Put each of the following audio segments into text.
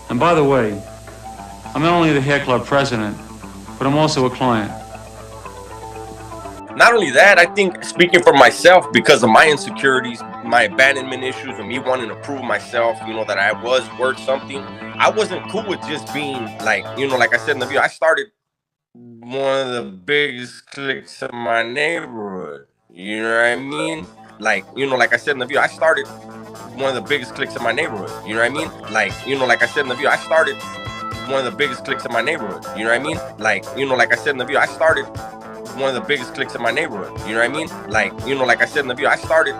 And by the way, I'm not only the hair club president, but I'm also a client. Not only that, I think speaking for myself, because of my insecurities, my abandonment issues, and me wanting to prove myself, that I was worth something, I wasn't cool with just being like, like I said in the video, I started one of the biggest cliques in my neighborhood. You know what I mean? Like I said in the video, I started one of the biggest cliques in my neighborhood. You know what I mean? Like I said in the video, I started one of the biggest cliques in my neighborhood. You know what I mean? Like I said in the video, I started one of the biggest cliques in my neighborhood. You know what I mean? Like I said in the video, I started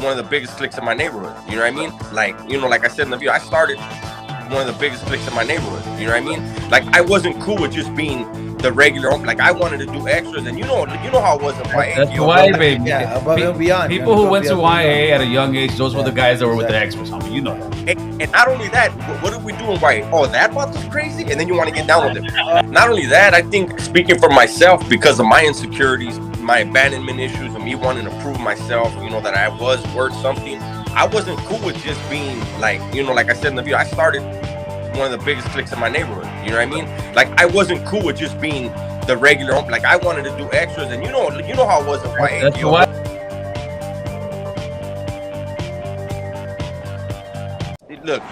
one of the biggest cliques in my neighborhood. You know what I mean? Like I said in the video, I started one of the biggest cliques in my neighborhood. You know what I mean? Like, I wasn't cool with just being the regular. Like, I wanted to do extras, and you know how it was in YA. That's YA, baby. Yeah, above and beyond. People who went to YA at a young age, those were the guys that were with the extras, homie. You know that. And not only that, what did we do in YA? Oh, that bot was crazy, and then you want to get down with it. Not only that, I think speaking for myself, because of my insecurities, my abandonment issues, and me wanting to prove myself, that I was worth something, I wasn't cool with just being like, like I said in the video, I started one of the biggest cliques in my neighborhood. You know what I mean? Like, I wasn't cool with just being the regular. Like, I wanted to do extras, and you know how it was in YA. That's what. Look,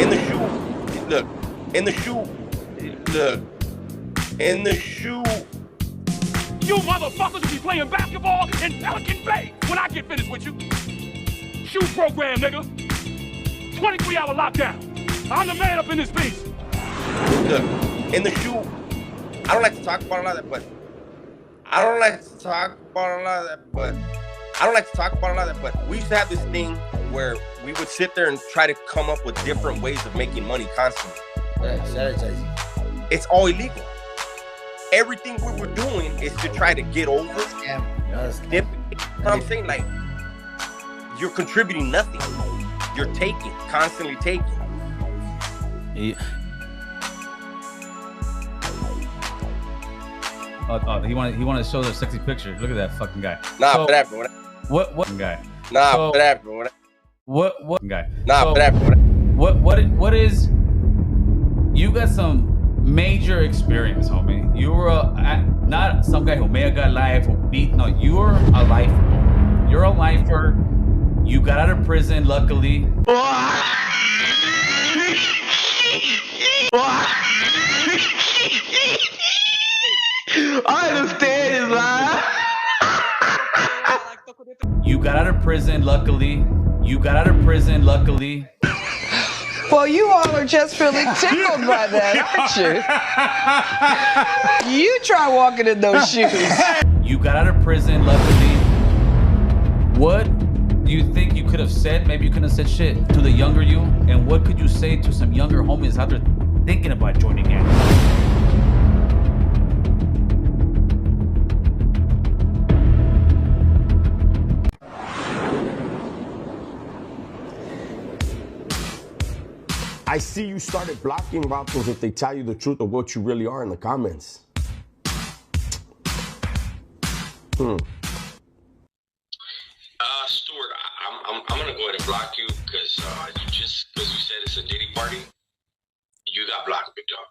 in the shoe. Look, in the shoe. Look, in the shoe. You motherfuckers will be playing basketball in Pelican Bay when I get finished with you. Shoe program, nigga. 23-hour lockdown. I'm the man up in this piece. Look, in the shoe, I don't like to talk about a lot of that, but we used to have this thing where we would sit there and try to come up with different ways of making money constantly. Strategizing. It's all illegal. Everything we were doing is to try to get over. Scam. You know what I'm saying? Like, you're contributing nothing. You're taking, constantly taking. He wanted to show the sexy picture. Look at that fucking guy. Nah, so, for that, bro. What guy? Nah, so, for that, bro. What guy? Nah, so, for that, bro. What is? You got some major experience, homie. You were not some guy who may have got life or beat. No, you're a lifer. You're a lifer. You got out of prison, luckily. I understand his lie. You got out of prison, luckily. Well, you all are just really tickled by that, aren't you? You try walking in those shoes. You got out of prison, luckily. What do you think you could have said? Maybe you couldn't have said shit to the younger you. And what could you say to some younger homies out there thinking about joining gangs? I see you started blocking vatos if they tell you the truth of what you really are in the comments. Stuart, I'm gonna go ahead and block you because you said it's a Diddy party. You got blocked, big dog.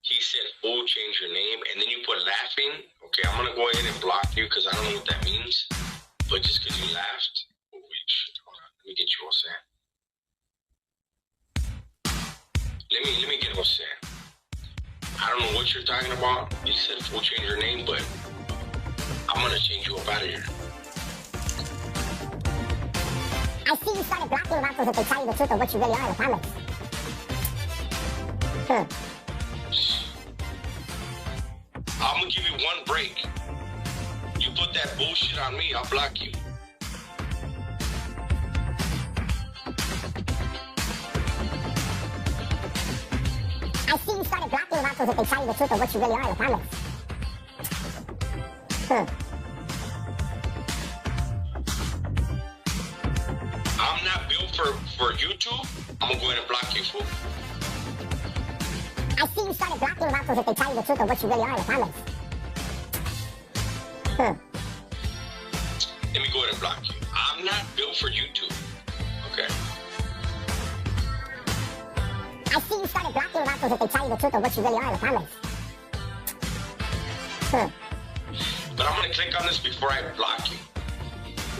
He said, "Oh, change your name," and then you put laughing. Okay, I'm gonna go ahead and block you because I don't know what that means. But just because you laughed, hold on, let me get you all set. Let me get all set. I don't know what you're talking about. You said we'll change your name, but I'm gonna change you up out of here. I see you started blocking vatos if they tell you the truth of what you really are in the comments. I'm gonna give you one break. You put that bullshit on me, I'll block you. I see you started blocking vatos if they tell you the truth of what you really are in the comments. I'm not built for YouTube. I'm gonna go ahead and block you, fool. I see you started blocking vatos if they tell you the truth of what you really are in the comments. Let me go ahead and block you. I'm not built for YouTube. Okay. I see you started blocking vatos if they tell you the truth of what you really are in the comments. But I'm gonna click on this before I block you.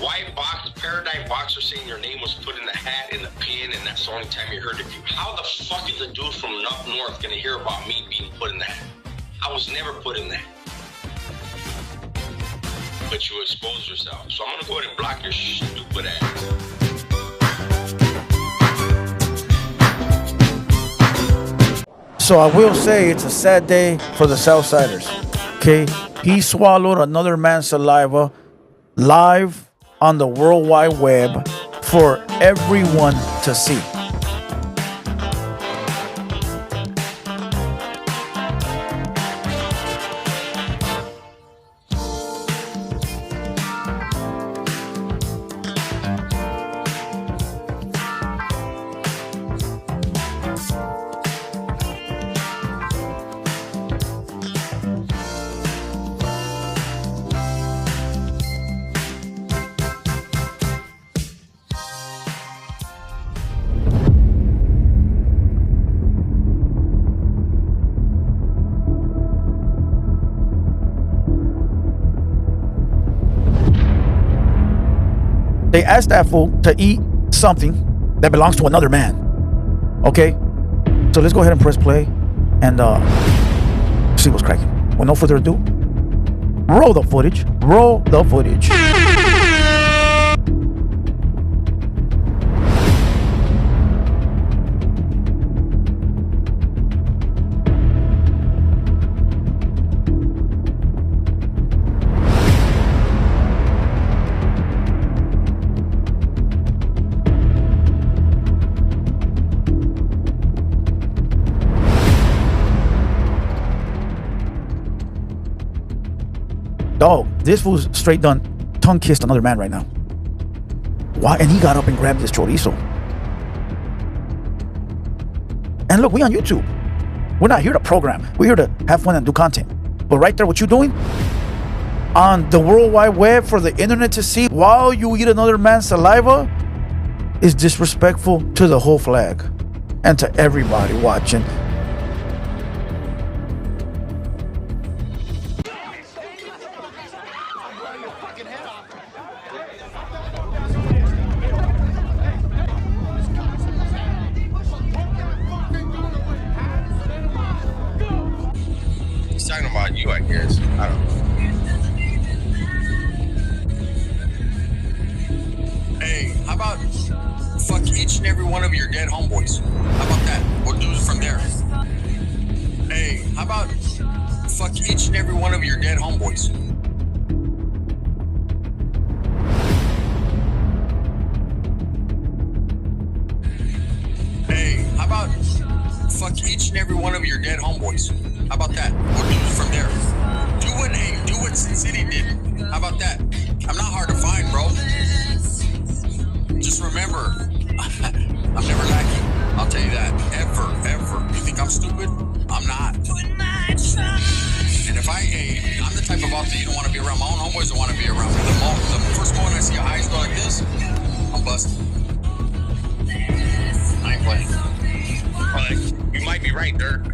White box, Paradigm Boxer saying your name was put in the hat, in the pin, and that's the only time you heard of you. How the fuck is a dude from up north gonna hear about me being put in that? I was never put in that. But you exposed yourself. So I'm gonna go ahead and block your stupid ass. So I will say it's a sad day for the Southsiders. Okay, he swallowed another man's saliva live on the World Wide Web for everyone to see. They asked that fool to eat something that belongs to another man. Okay? So let's go ahead and press play and see what's cracking. With no further ado, roll the footage. Roll the footage. Dog, this fool's straight done tongue kissed another man right now. Why? And he got up and grabbed this chorizo. And look, we on YouTube. We're not here to program. We're here to have fun and do content. But right there, what you doing on the World Wide Web for the internet to see while you eat another man's saliva is disrespectful to the whole flag and to everybody watching. He's talking about you, I guess. I don't know. Hey, how about fuck each and every one of your dead homeboys? How about that? We'll do it from there. Hey, how about fuck each and every one of your dead homeboys? Hey, how about fuck each and every one of your dead homeboys? How about that? We'll do it from there. Do what Sin City did. How about that? I'm not hard to find, bro. Just remember, I'm never lacking. I'll tell you that. Ever. You think I'm stupid? I'm not. And if I'm the type of author you don't want to be around. My own homeboys don't want to be around me. The first moment I see your eyes go like this, I'm busted. I ain't playing. Well, you might be right, Dirk.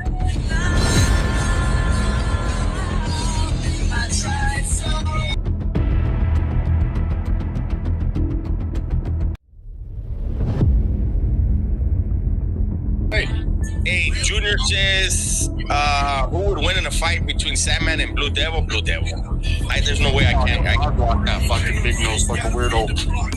Hey, Junior says, who would win in a fight between Sandman and Blue Devil? Blue Devil. There's no way I can. I'd walk that fucking big nose fucking weirdo.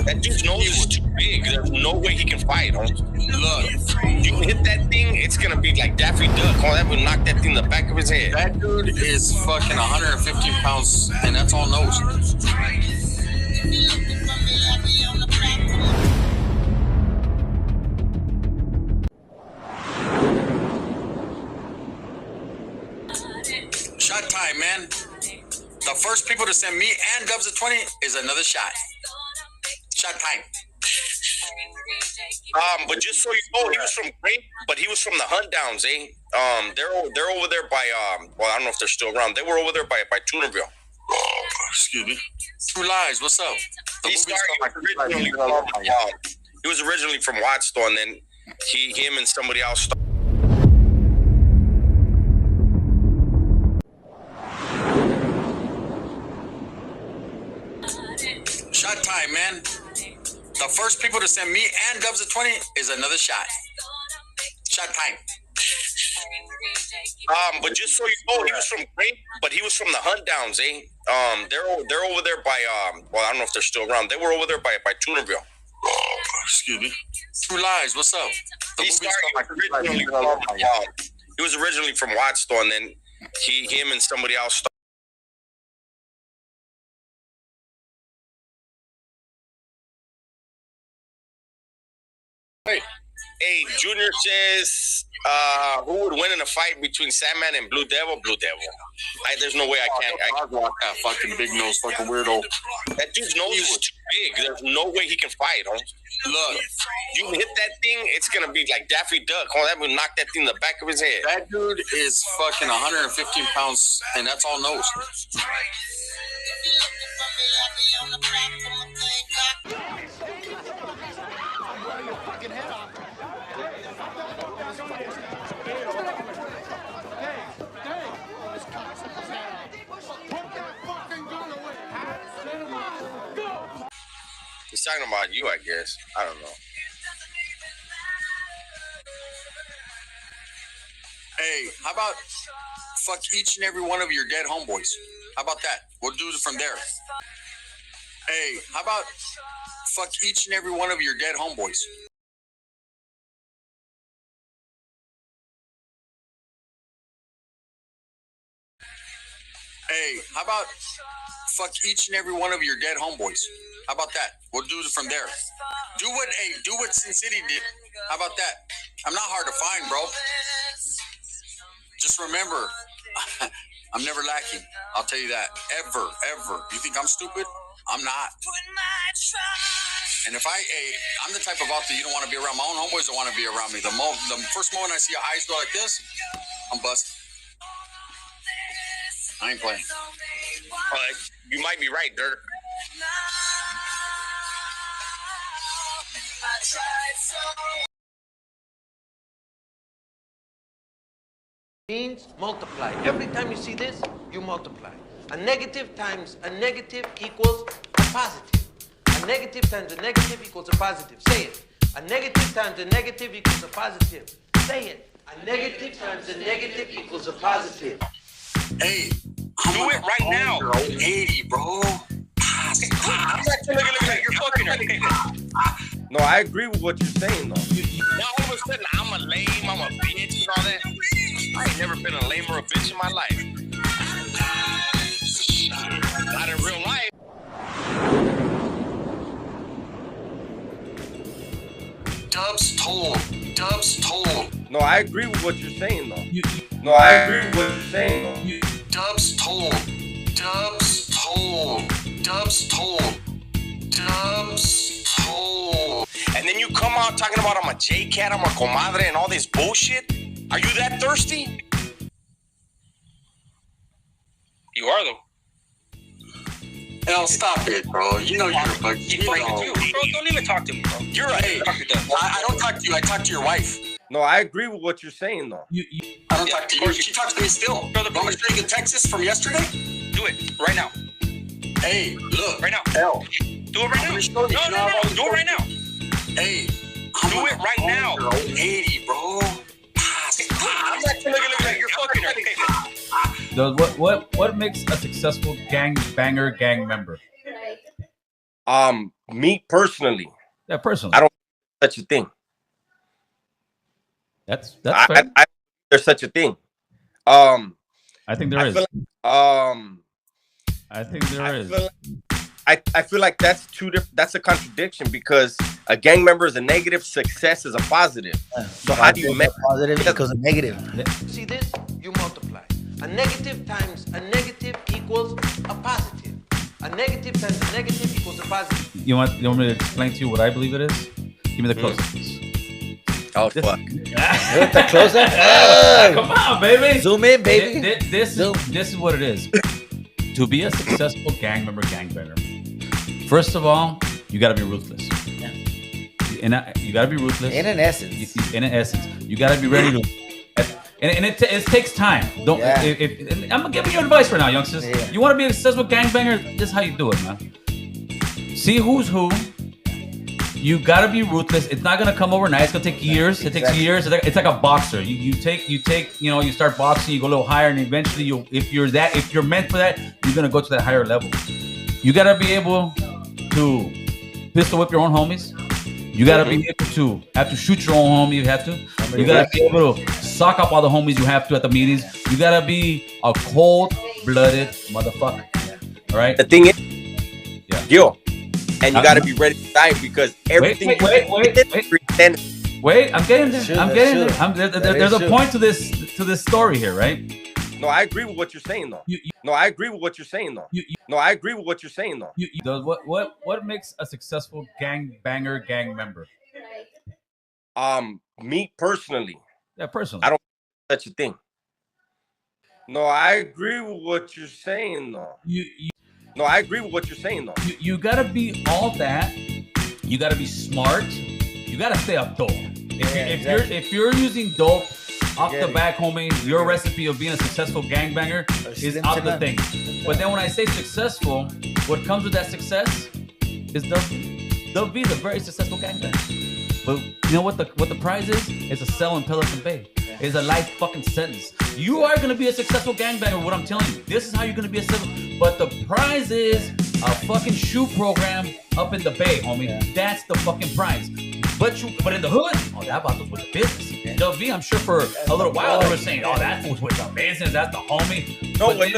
That dude's nose is too big. There's no way he can fight. Huh? Look, You hit that thing, it's gonna be like Daffy Duck. Oh, that would knock that thing in the back of his head. that dude is fucking 115 pounds, and that's all nose. Shot time, man. The first people to send me and Dubs a 20 is another shot. Shot time. But just so you know, he was from Grape, but he was from the Hunt Downs, eh? They're over there by well, I don't know if they're still around. They were over there by Tunerville. excuse me. True Lies, what's up? He was originally from Wattsville, and then him and somebody else started. Shot time, man. The first people to send me and Dubs at 20 is another shot. Shot time. But just so you know, he was from Grape, but he was from the Hunt Downs, eh? They're over there by well, I don't know if they're still around. They were over there by Tunerville. Excuse me. True Lies, what's up? He was originally from Wattsville, and then him and somebody else started. Hey, Junior says, who would win in a fight between Sandman and Blue Devil? Blue Devil. There's no way I can't. That fucking big nose, fucking weirdo. That dude's nose is too big. There's no way he can fight, huh? Look, you hit that thing, it's gonna be like Daffy Duck. Oh, that would knock that thing in the back of his head. That dude is fucking 115 pounds, and that's all nose. He's talking about you, I guess. I don't know. Hey, how about fuck each and every one of your dead homeboys? How about that? We'll do it from there. Hey, how about fuck each and every one of your dead homeboys? Hey, how about fuck each and every one of your dead homeboys? How about that? We'll do it from there. Do what Sin City did. How about that? I'm not hard to find, bro. Just remember, I'm never lacking. I'll tell you that. Ever. You think I'm stupid? I'm not. And if I'm the type of author you don't want to be around. My own homeboys don't want to be around me. The first moment I see your eyes go like this, I'm busted. I ain't playing. You might be right, Dirk. Means multiply. Every time you see this, you multiply. A negative times a negative equals a positive. A negative times a negative equals a positive. Say it. A negative times a negative equals a positive. Say it. A negative times a negative equals a positive. Hey, do it right now. 80, bro. I'm not looking at your fucking. No, I agree with what you're saying, though. Now all of a sudden, I'm a lame, I'm a bitch, and all that. I ain't never been a lame or a bitch in my life. Not in real life. Dubs told. No, I agree with what you're saying, though. No, I agree with what you're saying, though. Dubs told. And then you come out talking about I'm a J-Cat, I'm a comadre, and all this bullshit? Are you that thirsty? You are, though. Hell, stop it, bro. You know you're a fucking... Bro, don't even talk to me, bro. You're a... I don't talk to you. I talk to your wife. No, I agree with what you're saying, though. I don't talk to you. She talks to me still. Want me to show you the Texas from yesterday? Do it right now. Hey, look. Right now. Hell. Do it right now. No. Do it right now. Hey. Do it right now. 80, bro. I'm not looking at your fucking... What makes a successful gang member? Me personally. Yeah, personally. I don't think such a thing. That's fair. There's such a thing. I think there is. I think there is. I feel like that's two different. That's a contradiction because a gang member is a negative, success is a positive. So how do you make positive because a negative? See this? You multiply. A negative times a negative equals a positive. A negative times a negative equals a positive. You want me to explain to you what I believe it is? Give me the close-up, please. Oh, fuck. The close-up? Come on, baby. Zoom in, baby. This is what it is. to be a successful gang member, gangbanger, first of all, you got to be ruthless. Yeah. You got to be ruthless. In an essence. You got to be ready to. And it takes time. Don't. Yeah. If I'm giving you advice right now, youngsters. Yeah. You want to be a successful gangbanger? This is how you do it, man. See who's who. You gotta be ruthless. It's not gonna come overnight. It's gonna take years. It takes years. It's like a boxer. You start boxing. You go a little higher, and eventually, if you're meant for that, you're gonna go to that higher level. You gotta be able to pistol whip your own homies. You gotta be able to shoot your own homie. You have to. You gotta be able to sock up all the homies you have to at the meetings. You gotta be a cold-blooded motherfucker. All right. The thing is, and you gotta be ready to die because everything. Wait. I'm getting there. There's a point to this story here, right? No, I agree with what you're saying, though. What makes a successful gang member? Me personally. Yeah, personally. I don't think such a thing. No, I agree with what you're saying, though. You gotta be all that. You gotta be smart. You gotta stay up dope. If you're using dope off the back, homie, your recipe of being a successful gangbanger is out the thing. But then when I say successful, what comes with that success is they'll be the very successful gangbanger. But you know what the prize is? It's a cell in Pelican Bay. It's a life fucking sentence. You are gonna be a successful gangbanger. What I'm telling you, this is how you're gonna be a successful. But the prize is a fucking shoe program up in the Bay, homie. That's the fucking prize. But in the hood, that vato was with the business. They'll be, I'm sure, for a little while they were saying, that fool's with the business. That's the homie. No, but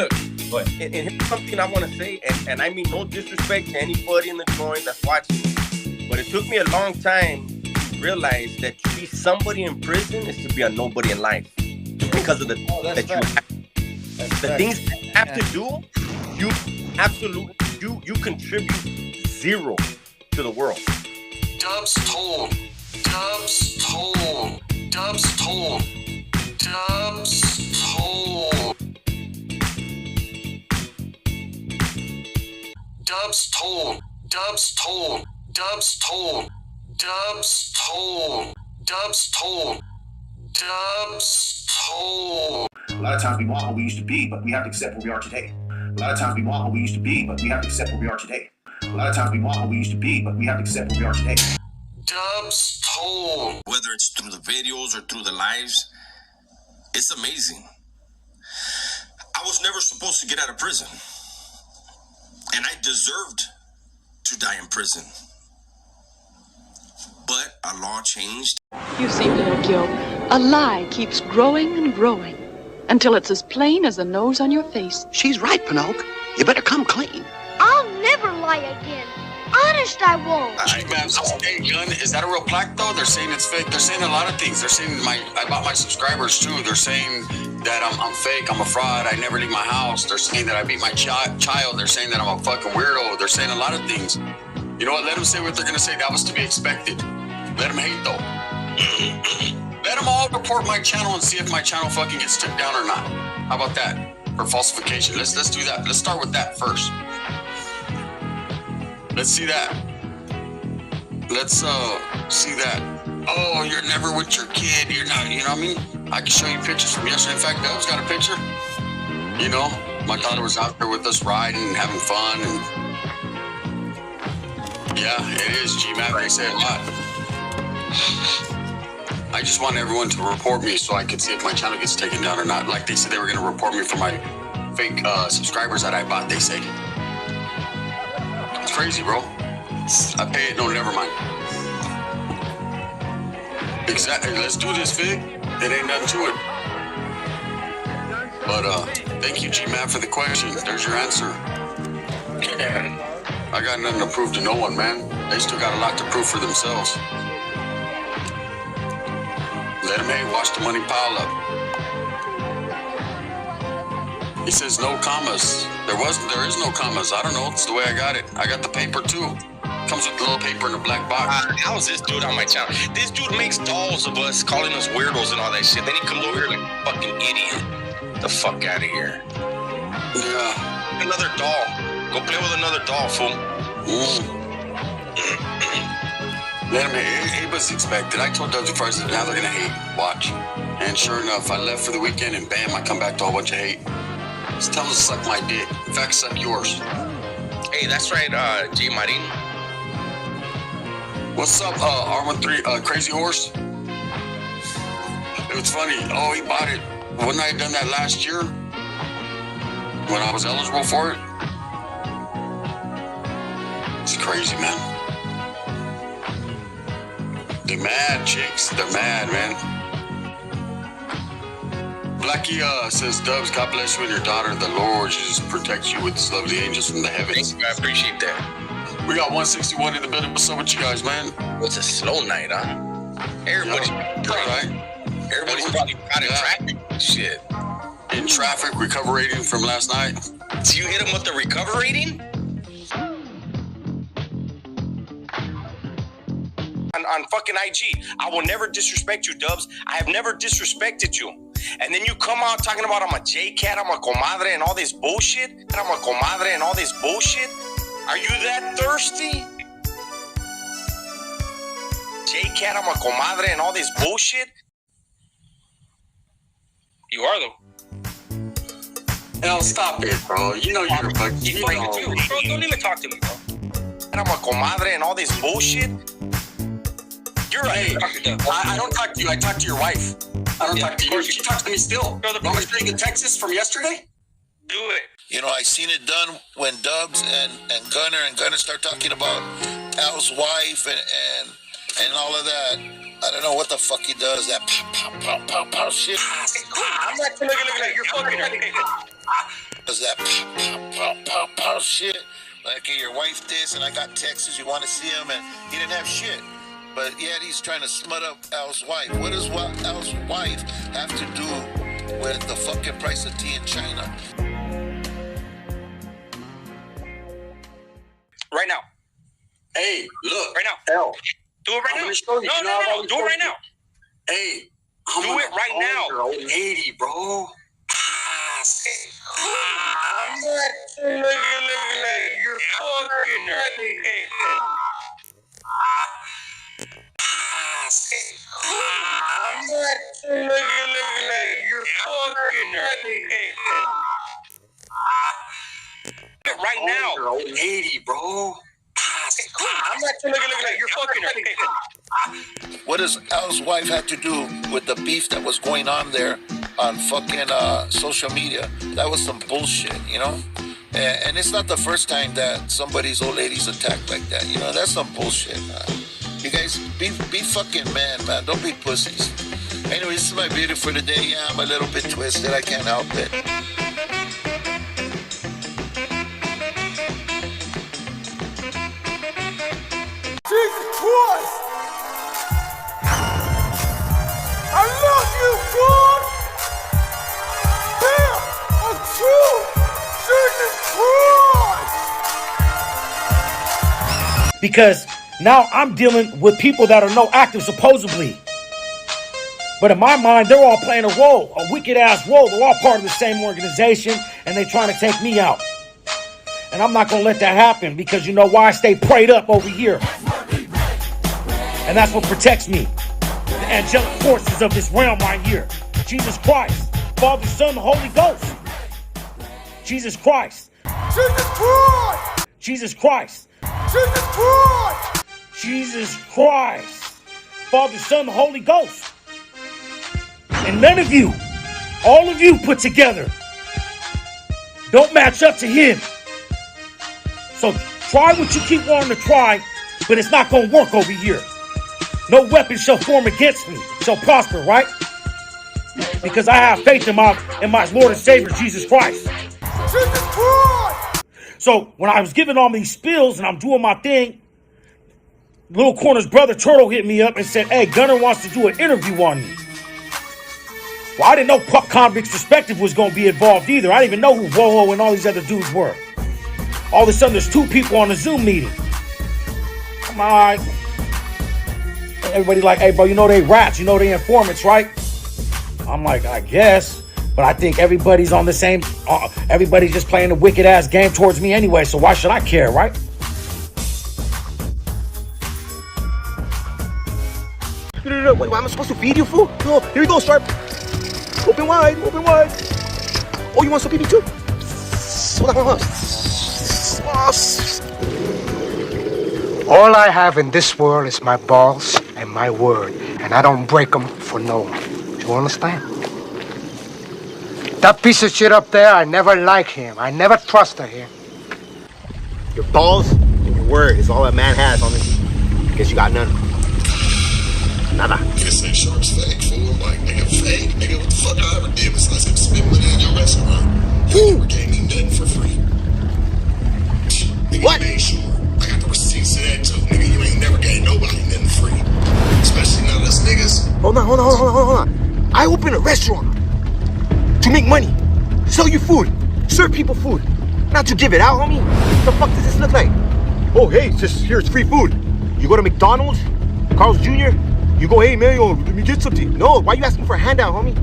look. And here's something I want to say, and I mean no disrespect to anybody in the joint that's watching, but it took me a long time to realize that to be somebody in prison is to be a nobody in life because of the things that you have to do. You absolutely you contribute zero to the world. Dubs told. Dubs told. Dubs told. Dubs told. Dubs told. Dubs told. Dubs told. Dubs told. Dubs told. Dubs told. A lot of times we want what we used to be, but we have to accept where we are today. A lot of times we want what we used to be, but we have to accept where we are today. A lot of times we want what we used to be, but we have to accept where we are today. Dubs told. Whether it's through the videos or through the lives, it's amazing. I was never supposed to get out of prison. And I deserved to die in prison. But a law changed. You see, Pinocchio, a lie keeps growing and growing until it's as plain as the nose on your face. She's right, Pinocchio. You better come clean. I'll never lie again. Honest, I won't. G-Man, gun, is that a real plaque, though? They're saying it's fake. They're saying a lot of things. They're saying I bought my subscribers, too. They're saying that I'm fake, I'm a fraud, I never leave my house. They're saying that I beat my child. They're saying that I'm a fucking weirdo. They're saying a lot of things. You know what? Let them say what they're going to say. That was to be expected. Let them hate, though. Let them all report my channel and see if my channel fucking gets took down or not. How about that? For falsification. Let's do that. Let's start with that first. Let's see that. Let's see that. Oh, you're never with your kid. You're not, you know what I mean? I can show you pictures from yesterday. In fact, Dub's got a picture. You know, my daughter was out there with us riding and having fun. And yeah, it is, G-Man. They say a lot. I just want everyone to report me so I can see if my channel gets taken down or not. Like they said they were going to report me for my fake subscribers that I bought, they say. It's crazy, bro. I pay it. No, never mind. Exactly. Let's do this, Fig. It ain't nothing to it. But thank you, G-Man, for the question. There's your answer. I got nothing to prove to no one, man. They still got a lot to prove for themselves. Let him watch the money pile up. He says no commas. There is no commas. I don't know. It's the way I got it. I got the paper too. Comes with a little paper in a black box. How is this dude on my channel? This dude makes dolls of us, calling us weirdos and all that shit. Then he comes over here like a fucking idiot. Get the fuck out of here. Yeah. another doll. Go play with another doll, fool. Let him hate. It was expected. I told Dubs before, I said, now they're going to hate. Watch. And sure enough, I left for the weekend and bam, I come back to a whole bunch of hate. Just tell them to suck my dick. In fact, suck yours. Hey, that's right, J. Marin. What's up, R13, Crazy Horse? It was funny. Oh, he bought it. Wouldn't I have done that last year? When I was eligible for it? It's crazy, man. They're mad, chicks. They're mad, man. Blackie says, Dubs, God bless you and your daughter. The Lord Jesus protects you with his lovely angels from the heavens. Thank you, I appreciate that. We got 161 in the building. What's up with you guys, man? It's a slow night, huh? Everybody's Everybody's probably caught in traffic. Shit. In traffic, recuperating from last night. So you hit him with the recuperating? On fucking IG. I will never disrespect you, Dubs. I have never disrespected you. And then you come out talking about I'm a J-Cat, I'm a comadre, and all this bullshit. And I'm a comadre and all this bullshit. Are you that thirsty? J-Cat, I'm a comadre, and all this bullshit? You are, though. Hell, stop it, bro. You know you're a fuck. You fucking do, bro. Don't even talk to me, bro. And I'm a comadre and all this bullshit? You're right. Hey, I don't talk to you. I talk to your wife. I don't talk to you. She talks to me still. You want me to bring in Texas from yesterday? Do it. You know, I seen it done when Dubs and Gunner start talking about Al's wife and all of that. I don't know what the fuck he does. That pow shit. I'm not looking at your fucking Does that pow shit? Like, hey, your wife this, and I got Texas. You want to see him, and he didn't have shit. But yet he's trying to smut up Al's wife. What does Al's wife have to do with the fucking price of tea in China? Right now. Hey, look. Right now. Hell. Do it right now. No. Do it right now. Hey. Do it right now. 80, bro. Look at you're fucking you're fucking right now. 80, bro. I'm not looking at you're fucking What does Al's wife have to do with the beef that was going on there on fucking social media? That was some bullshit, you know? And it's not the first time that somebody's old lady's attacked like that. You know, that's some bullshit. You guys, be fucking man. Don't be pussies. Anyway, this is my video for today. Yeah, I'm a little bit twisted. I can't help it. Jesus Christ! I love you, God! Damn! I'm true! Jesus Christ! Because now I'm dealing with people that are no active, supposedly. But in my mind, they're all playing a role, a wicked-ass role. They're all part of the same organization, and they're trying to take me out. And I'm not going to let that happen because you know why? I stay prayed up over here. And that's what protects me. The angelic forces of this realm right here. Jesus Christ, Father, Son, the Holy Ghost. Jesus Christ. Jesus Christ! Jesus Christ. Jesus Christ! Jesus Christ. Father, Son, the Holy Ghost. And none of you, all of you put together, don't match up to him. So try what you keep wanting to try, but it's not going to work over here. No weapon shall form against me, shall prosper, right? Because I have faith in my Lord and Savior, Jesus Christ. Jesus Christ! So when I was giving all these spills and I'm doing my thing, Little Corner's brother Turtle hit me up and said, hey, Gunner wants to do an interview on you. Well, I didn't know Pup Convict's Perspective was going to be involved either. I didn't even know who Woho and all these other dudes were. All of a sudden, there's 2 people on the Zoom meeting. I'm all right. Everybody like, hey, bro, you know they rats. You know they informants, right? I'm like, I guess. But I think everybody's on the same, everybody's just playing a wicked ass game towards me anyway, so why should I care, right? Wait, am I supposed to feed you, fool? No, here we go, Sharp. Open wide, open wide. Oh, you want some pee too? Hold on. All I have in this world is my balls and my word, and I don't break them for no one. Do you understand? That piece of shit up there, I never like him. I never trusted him. Your balls and your word is all a man has on this. Guess you got none. Nada. Nigga say Sharp's fake, fool. I'm like, nigga, fake? Nigga, what the fuck I ever did besides him spend money in your restaurant? You never gave me nothing for free. Nigga, what? You made sure. I got the receipts to that too. Nigga, you ain't never gave nobody nothing free. Especially none of us niggas. Hold on. I opened a restaurant to make money, sell you food, serve people food, not to give it out, homie. What the fuck does this look like? Oh, hey, here's free food. You go to McDonald's, Carl's Jr., you go, hey, man, yo, let me get something. No, why are you asking for a handout, homie?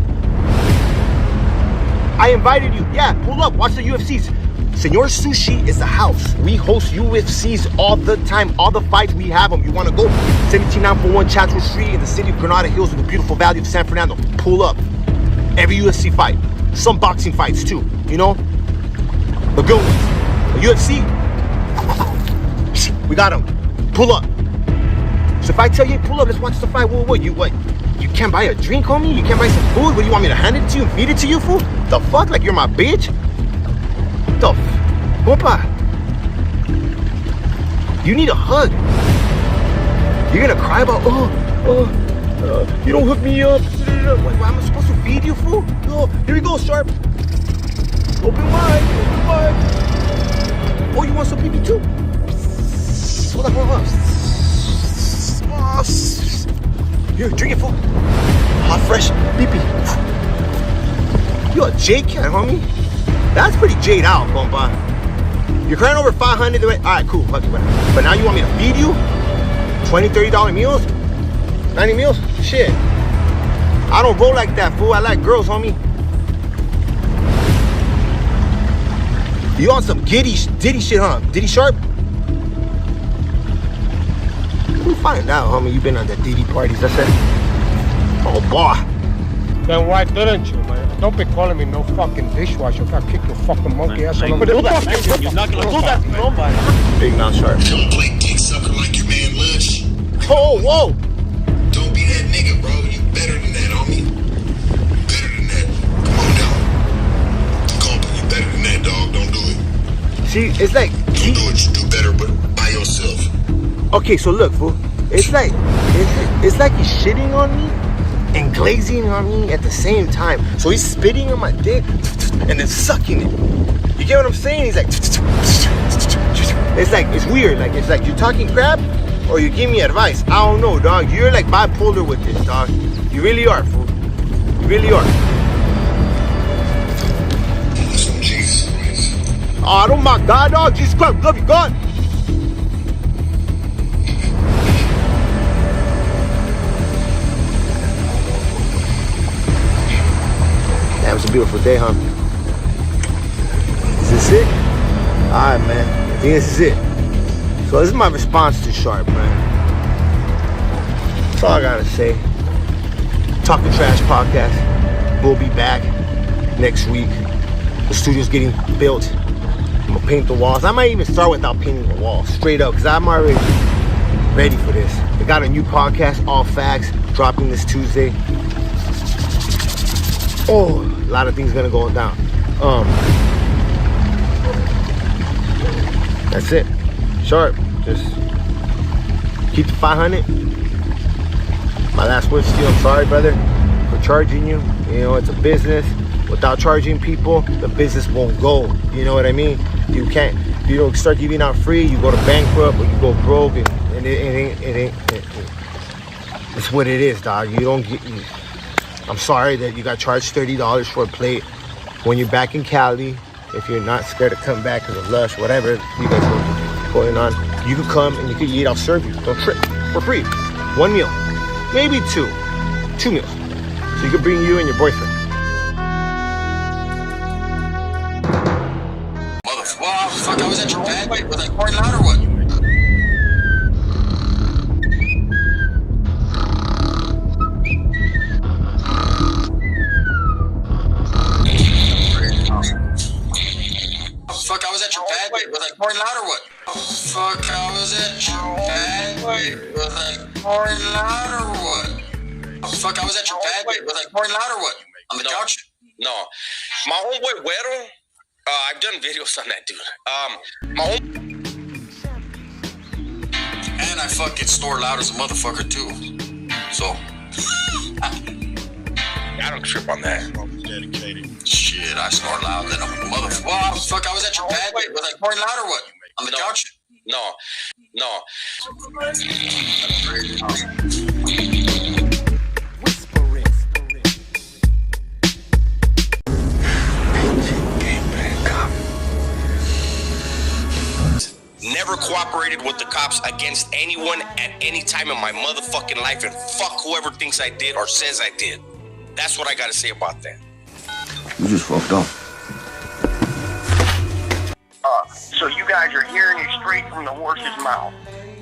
I invited you. Yeah, pull up, watch the UFCs. Senor Sushi is the house. We host UFCs all the time. All the fights, we have them. You want to go? 17941 Chatsworth Street in the city of Granada Hills with the beautiful valley of San Fernando. Pull up. Every UFC fight. Some boxing fights too, you know? The good ones. The UFC, we got them. Pull up. So if I tell you, pull up, let's watch the fight. What? You can't buy a drink, homie? You can't buy some food? What do you want me to hand it to you and feed it to you, fool? The fuck? Like you're my bitch? The Opa. You need a hug. You're gonna cry about, you don't hook me up. Wait, am I supposed to feed you, fool? No, here we go, Sharp. Open wide. Oh, you want some pee too? Hold on. Here, drink it, fool. Hot, fresh, pee-pee. You a J cat, homie? That's pretty J'd out, compa. You're crying over 500. All right, cool. Fuck you, but now you want me to feed you? $20, $30 meals? 90 meals? Shit. I don't roll like that, fool. I like girls, homie. You on some Diddy shit, huh? Diddy Sharp? We'll find out, homie. You been on the Diddy parties, that's it. Oh, boy. Then why didn't you, man? Don't be calling me no fucking dishwasher. I'll kick your fucking monkey ass all over the You're not gonna do that to nobody. Big mouth Sharp. Don't play dick sucker like your man Lunch. Oh, whoa. Don't be that nigga, bro. You better than that, homie. Better than that. Come on now. You better than that, dog. Don't do it. See, it's like... Don't do it. You do better, but by yourself. Okay, so look, fool. It's like he's shitting on me and glazing on me at the same time. So he's spitting on my dick and then sucking it. You get what I'm saying? He's like... It's weird. It's like you're talking crap or you give me advice. I don't know, dog. You're like bipolar with this, dog. You really are, fool. You really are. Jesus Christ. Oh my God, dog. Jesus Christ, love you, God. That was a beautiful day, huh? Is this it? Alright, man. I think this is it. So this is my response to Sharp, man. That's all I gotta say. Talking Trash Podcast. We'll be back next week. The studio's getting built. I'm gonna paint the walls. I might even start without painting the walls. Straight up, because I'm already ready for this. I got a new podcast, All Facts, dropping this Tuesday. Oh, a lot of things gonna go down. That's it. Sharp. Just keep the 500. My last words to you, I'm sorry, brother, for charging you. You know, it's a business. Without charging people, the business won't go. You know what I mean? You can't. You don't start giving out free. You go to bankrupt or you go broke, and it ain't. It's what it is, dog. You don't get. I'm sorry that you got charged $30 for a plate when you're back in Cali. If you're not scared to come back because of Lush, whatever you guys are going on, you could come and you could eat. I'll serve you. Don't trip. For free. 1 meal. Maybe 2. 2 meals. So you could bring you and your boyfriend. Wait, was I pouring loud or what? Fuck, I was at your pad. Wait, was I pouring loud or what? Fuck, I was at your pad. Wait, was I pouring loud or what? Fuck, I was at your pad. Wait, was I pouring loud or what? On the couch? No. My homeboy Güero, I've done videos on that dude. My home. And I fucking snore loud as a motherfucker too. So. I don't trip on that. Dedicated. Shit, I snore loud than a motherfucker. Well, fuck, I was at your pad. Wait, was I pouring loud or what? On the couch? No. Never cooperated with the cops against anyone at any time in my motherfucking life, and fuck whoever thinks I did or says I did. That's what I gotta say about that. You just fucked up. So you guys are hearing it straight from the horse's mouth.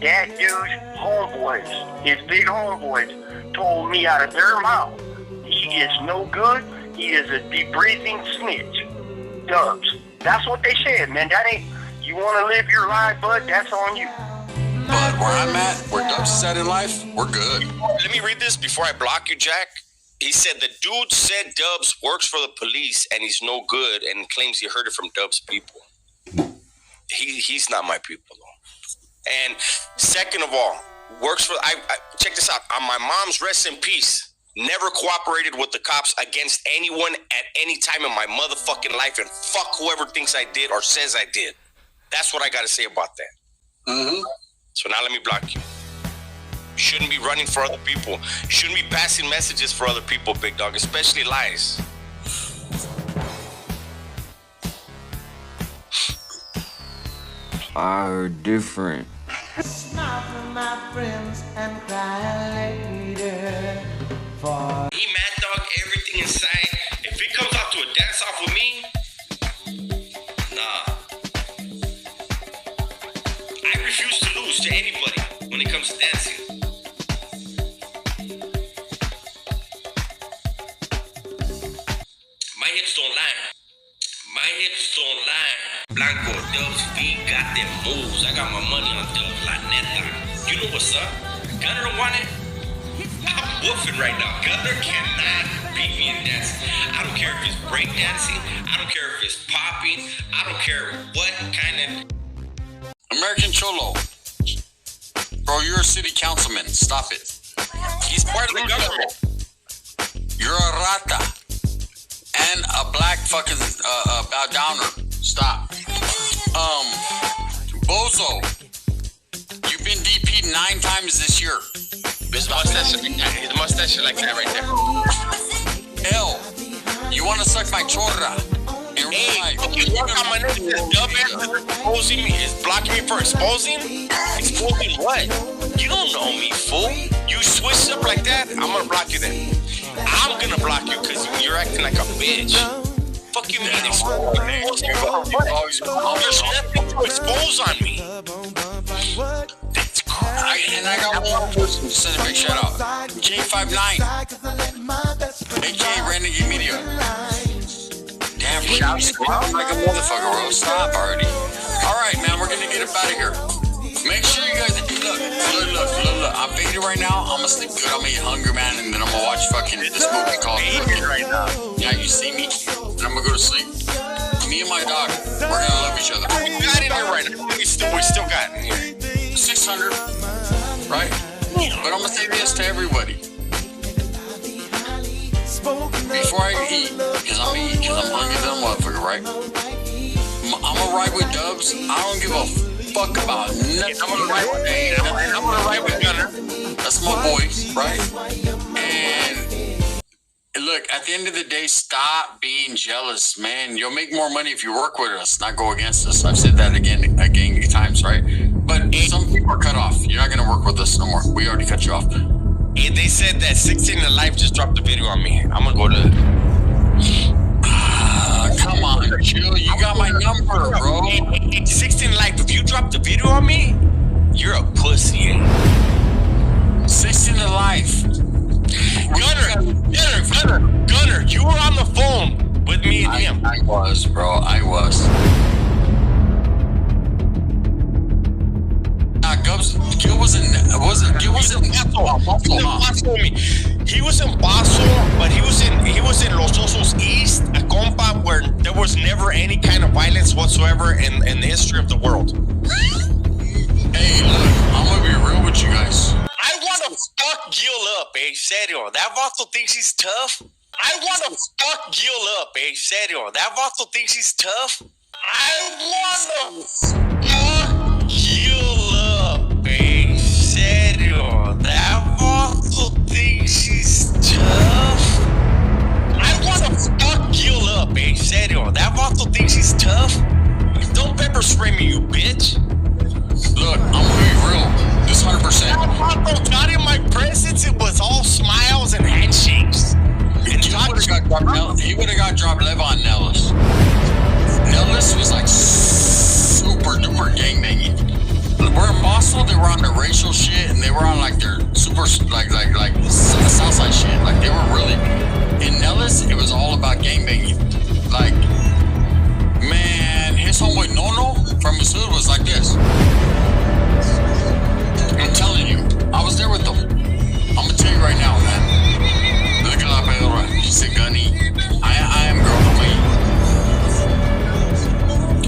That dude's homeboys, his big homeboys, told me out of their mouth, he is no good, he is a deep-breathing snitch. Dubs. That's what they said, man. That ain't, you want to live your life, bud, that's on you. But where I'm at, where Dubs is at in life, we're good. Let me read this before I block you, Jack. He said the dude said Dubs works for the police and he's no good and claims he heard it from Dubs' people. He's not my people, though. And second of all, works for, I check this out. On my mom's rest in peace, never cooperated with the cops against anyone at any time in my motherfucking life, and fuck whoever thinks I did or says I did. That's what I got to say about that. Mm-hmm. So now let me block you. You shouldn't be running for other people. You shouldn't be passing messages for other people, big dog, especially lies. Are different. Smile for my friends and cry later for He mad dog everything inside. If it comes out to a dance off with me, nah. I refuse to lose to anybody when it comes to dancing. My hips don't lie. My hips don't lie. Blanco, Dubs, V got them moves. I got my money on Dubs, la neta. You know what's up? Gunner don't want it. I'm woofing right now. Gunner cannot beat me in dancing. I don't care if it's break dancing. I don't care if it's popping. I don't care what kind of... American Cholo. Bro, you're a city councilman. Stop it. He's part of the government. You're a rata. And a black fucking bow downer. Stop. Bozo. You've been DP'd 9 times this year. His mustache is like that right there. L. You want to suck my chorra. Hey, you look on my name. This dumbass is exposing me. Is blocking me for exposing? Exposing what? You don't know me, fool. You switch up like that, I'm gonna block you then. I'm gonna block you because you're acting like a bitch. Fuck you mean exposing? There's nothing to expose on me. I got one person to send a big shout out. J59, aka Renegade Media. Damn, shout like a motherfucker, bro. Stop already. Alright, man, we're gonna get up out of here. Make sure you guys look. I'm faded right now. I'm gonna sleep good. I'm gonna eat Hungry Man, and then I'm gonna watch fucking this movie called right now. Yeah, you see me, and I'm gonna go to sleep. Me and my dog, we're gonna love each other. We got in here right now. We still got in here. 600, right? But I'm gonna say this to everybody. Before I eat, because I'm hungry than a motherfucker, right? I'm gonna ride with Dubs. I don't give a fuck about nothing. I'm gonna ride with Gunner. That's my boy, right? And look, at the end of the day, stop being jealous, man. You'll make more money if you work with us, not go against us. I've said that again times, right? But some people are cut off. You're not gonna work with us no more. We already cut you off. They said that 16 in Life just dropped a video on me. I'm gonna go to... come on, chill. You got my number, bro. Hey, 16 Life, if you drop the video on me, you're a pussy. 16 to life. Gunner, you were on the phone with me and him. I was, bro. I was. Gil was in Paso with me. He was in Paso, but he was in Los Osos East, a compa where there was never any kind of violence whatsoever in the history of the world. Hey, look, I'm gonna be real with you guys. I want to fuck Gil up, serio. That vato thinks he's tough. I want to fuck Gil up, serio. That vato thinks he's tough. I want to fuck Gil up, serio. That vato thinks he's tough. I want to fuck Gil up, serio. That vato thinks he's tough. Don't pepper spray me, you bitch. Look, I'm gonna be real. This 100%. That vato got in my presence. It was all smiles and handshakes. He would have got dropped live on Nellis. Nellis was like super duper gangbanging. We're in Boston, they were on the racial shit, and they were on like their super like Southside shit. Like they were really. In Nellis, it was all about gangbanging. Like, man, his homeboy Nono from his hood was like this. I'm telling you, I was there with them. I'm gonna tell you right now, man. Look at La Pedora. She said, Gunny, I am girl to me.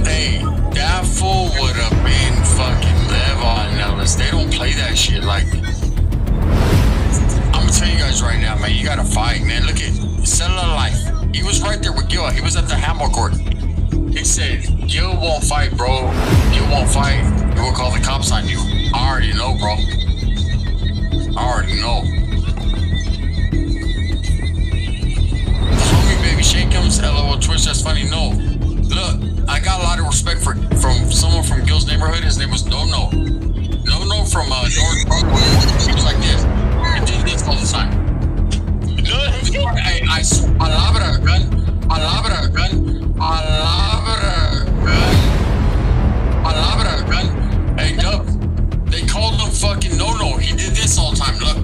Hey, that fool would have been fucking live on Nellis. They don't play that shit. Like, I'm gonna tell you guys right now, man. You gotta fight, man. Look at Cellular Life. He was right there with Gil. He was at the handball court. He said, Gil won't fight, bro. Gil won't fight. He will call the cops on you. I already know, bro. I already know. The homie Baby Shakeums, LOL Twitch, that's funny. No. Look, I got a lot of respect from someone from Gil's neighborhood. His name was No-No. No-No from North Broadway. He was like this. He did this all the time. I palabra, gun. Palabra, gun. Palabra, gun. Palabra, gun. Hey, Dub. They called him fucking No-No. He did this all the time. Look.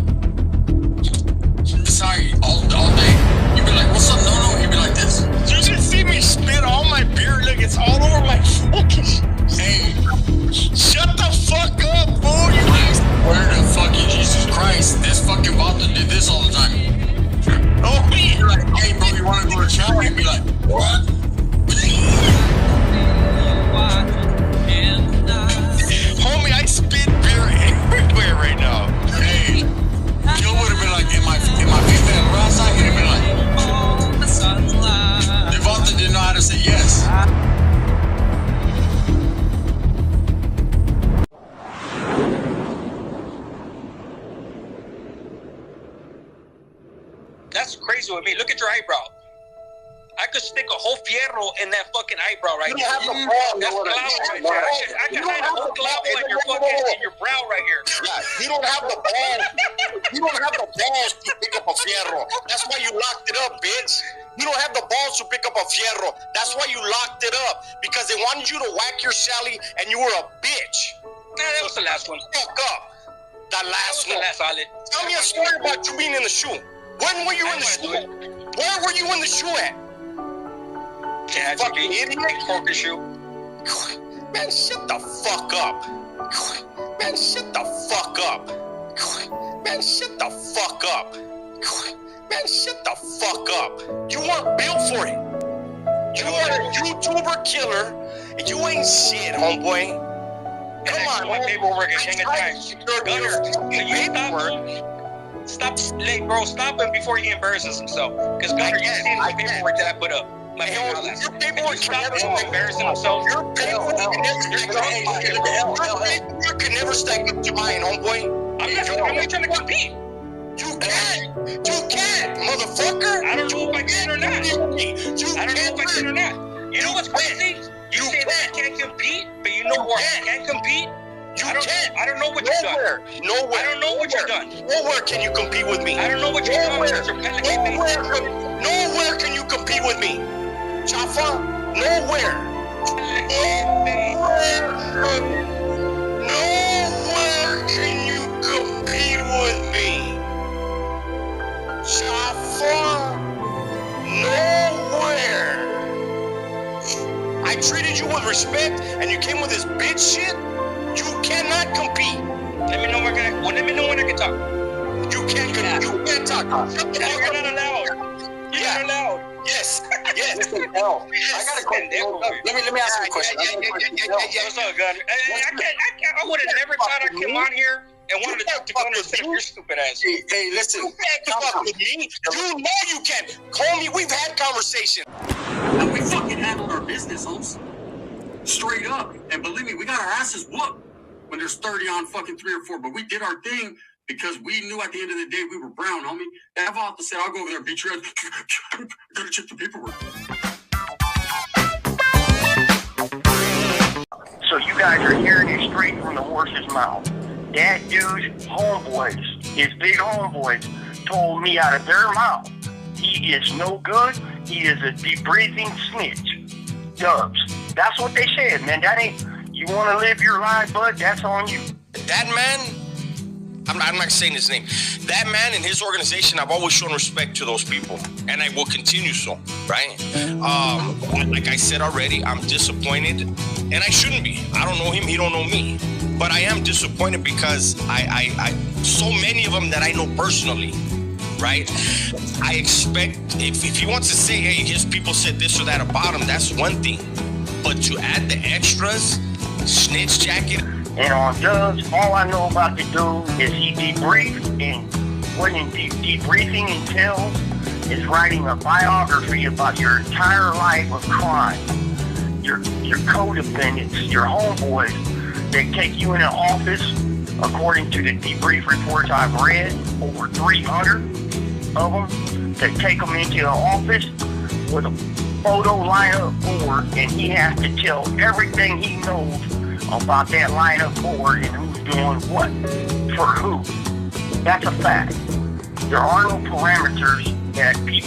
This how all day. You'd be like, what's up, No-No? He'd be like this. You should see me spit all my beer. Look, it's all over my fucking. Hey. Shut the fuck up, fool. You guys. Where the fucking Jesus Christ? This fucking Vato did this all the time. Oh, me. You're like, hey, bro, you want to go to shower? He'd be like, what? Homie, I spit beer everywhere right now. Hey, Gil would have been like, in my female outside, he'd have been like, Devonta didn't know how to say yes. That's crazy with me. Look at your eyebrow. I could stick a whole fierro in that fucking eyebrow right You there. don't have the balls. That's clavo right there. I can hide a whole clavo in your fucking in your brow right here. Yeah, you don't have the balls. You don't have the balls to pick up a fierro. That's why you locked it up, bitch. You don't have the balls to pick up a fierro. That's why you locked it up. Because they wanted you to whack your Sally and you were a bitch. Nah, that was the last one. Fuck up. The last one. The last solid. Tell me a story about you being in the shoe. When were you in the shoe? Where were you in the shoe at? Yeah, fucking idiot. Corker shoe. Man, shut the fuck up. Man, shut the fuck up. Man, shut the fuck up. Man, shut the fuck up. You weren't built for it. You are a YouTuber killer, and you ain't shit, homeboy. Come on, my paperwork is hanging tight. Gunner, can you stop? Stop, like, bro, stop him before he embarrasses himself. Because Gunner, you seen the paperwork that I put up. My paperwork embarrassing himself. Your paperwork can never stack up to mine, homeboy. I'm not trying to compete. You can't, motherfucker. I don't know if I can or not. I don't know if I can or not. You know what's crazy? You say that you can't compete, but you know where I can compete? I don't know what you've done. Nowhere. I don't know what you've done. Nowhere can you compete with me. I don't know what you've done. Nowhere can you compete with me. Jafar, nowhere. Nowhere can you compete with me. Jafar, nowhere. I treated you with respect, and you came with this bitch shit. You cannot compete. Let me know when I can talk. You can't talk. You're not allowed. You're not allowed. Yes. Yes. Listen, L, I got a question. Let me ask you a question. What's up, Gunner? I would have never thought I'd come on here and wanted to talk to Gunner instead of your stupid ass. Hey, listen. You can't fuck with me. You know you can. Call me. We've had conversation. And we fucking handled our business, Holmes. Straight up. And believe me, we got our asses whooped when there's 30 on fucking 3 or 4. But we did our thing because we knew at the end of the day we were brown, homie. And I've often said, I'll go over there and beat your ass. Gotta check the paperwork. So you guys are hearing it straight from the horse's mouth. That dude's homeboys, his big homeboys, told me out of their mouth, he is no good, he is a debriefing snitch. Dubs. That's what they said, man. That ain't, you want to live your life, bud, that's on you. That man, I'm not saying his name. That man and his organization, I've always shown respect to those people, and I will continue so, right? Like I said already, I'm disappointed, and I shouldn't be. I don't know him, he don't know me. But I am disappointed because I so many of them that I know personally, right? I expect, if he wants to say, hey, his people said this or that about him, that's one thing. But to add the extras, snitch jacket. And on Dubs, all I know about the dude is he debriefed, and what debriefing entails is writing a biography about your entire life of crime. Your co-defendants, your homeboys, they take you in an office, according to the debrief reports I've read, over 300 of them, they take them into an office with a photo lineup board, and he has to tell everything he knows about that lineup board and who's doing what for who. That's a fact. There are no parameters that the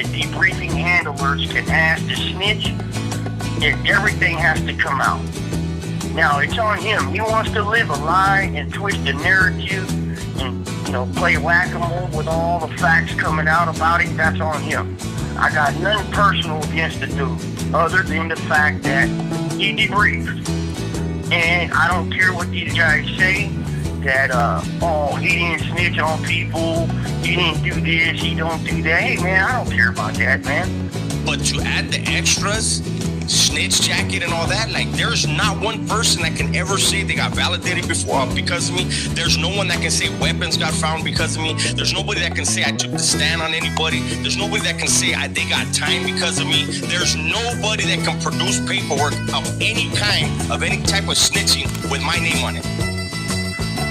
debriefing handlers can ask to snitch, and everything has to come out. Now, it's on him. He wants to live a lie and twist the narrative and, play whack-a-mole with all the facts coming out about it. That's on him. I got nothing personal against the dude other than the fact that he debriefed. And I don't care what these guys say, that, he didn't snitch on people, he didn't do this, he don't do that. Hey, man, I don't care about that, man. But to add the extras, snitch jacket and all that, like, there's not one person that can ever say they got validated before because of me. There's no one that can say weapons got found because of me. There's nobody that can say I took the stand on anybody. There's nobody that can say they got time because of me. There's nobody that can produce paperwork of any kind, of any type of snitching with my name on it.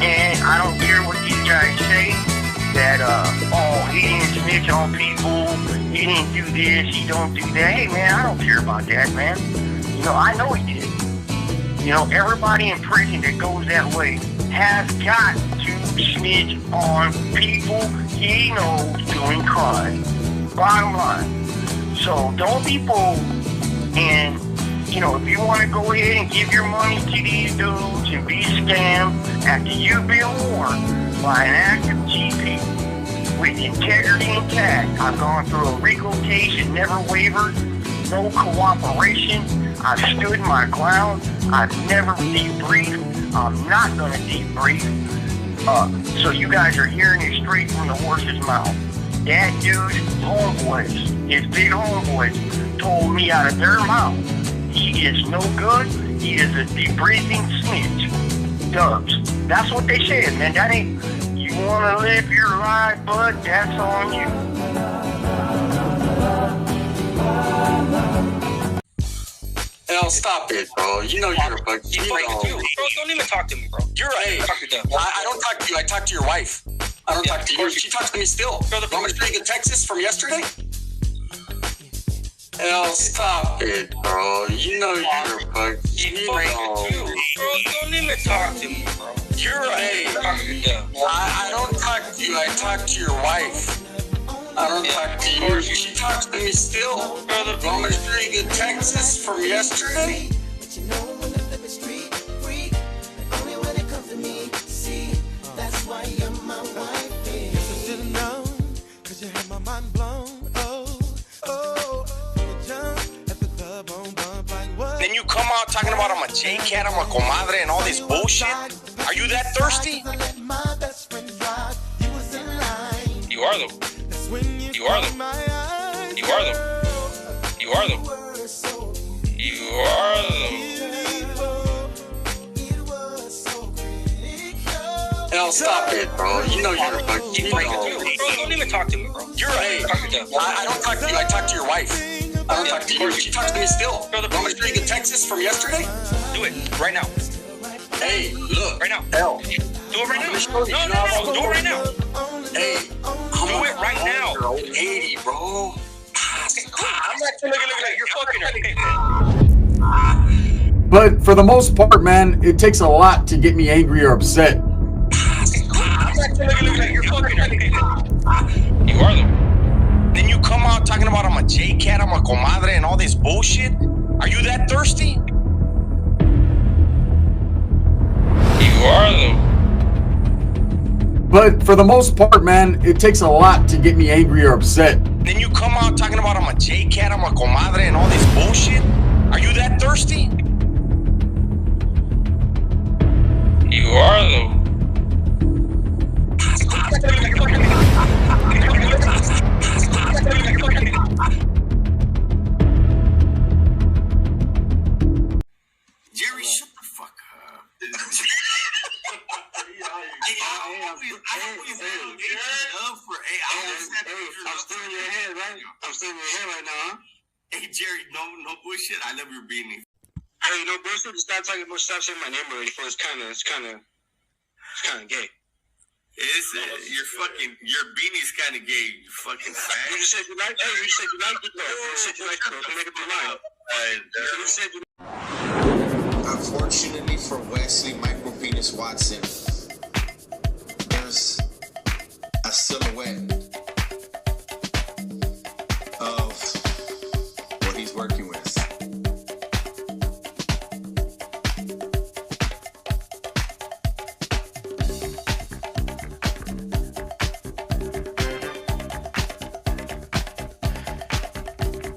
And I don't care what these guys say, that, he didn't snitch on people, he didn't do this, he don't do that. Hey, man, I don't care about that, man. I know he did. Everybody in prison that goes that way has got to snitch on people he knows doing crime. Bottom line. So don't be bold, and, if you want to go ahead and give your money to these dudes and be scammed after you've been warned by an active GP with integrity intact. I've gone through a RICO case and never wavered. No cooperation. I've stood my ground. I've never debriefed. I'm not going to debrief. So you guys are hearing it straight from the horse's mouth. That dude's homeboys, his big homeboys, told me out of their mouth, he is no good. He is a debriefing snitch. Dubs. That's what they said, man. That ain't, you want to live your life, bud, that's on you. Hell, stop it, bro. You're a bug. Bro, don't even talk to me, bro. You're right. I don't talk to you. I talk to your wife. I don't talk to you. She talks to me still. Want me to take a Texas from yesterday? Hell, stop it, bro. You're a bug. Bro, don't even talk to me, bro. You're right. I don't talk to you. I talk to your wife. I don't talk to you. She talks to me still. Brother, from a street in Texas from yesterday. Then you come out talking about I'm a J-cat, I'm a comadre, and all this bullshit? Are you that thirsty? You are though. You are though. You are though. You are though. You are though. Hell, stop it, bro. You know you're a fucking Don't even talk to me, bro. You're a I don't talk to you. I talk to your wife. I don't talk to you. She talks to me still. From a street in Texas from yesterday. Do it right now. Hey, look. Right now. Hell. Do it right now. No. Do it right now. Hey. Do it right now. 80, bro. I'm not look at you're fucking her. But for the most part, man, it takes a lot to get me angry or upset. I'm not look at you're fucking her. You are though. Then you come out talking about I'm a J-cat, I'm a comadre, and all this bullshit? Are you that thirsty? You are though. But for the most part, man, it takes a lot to get me angry or upset. Then you come out talking about I'm a J-cat, I'm a comadre, and all this bullshit? Are you that thirsty? You are though. Jerry, shut the fuck up. I'm still in your head, right? I'm still in your head right now, huh? Hey, Jerry, no bullshit. I love your beanie. Hey, no bullshit. Stop saying my name already. It's kind of gay. Your beanie's kind of gay. You fucking fag. You just said you like. Hey, you said you like it though. You said you like it though. Don't make up your mind. You said you. Unfortunately for Wesley Micropenis Watson, there's a silhouette of what he's working with.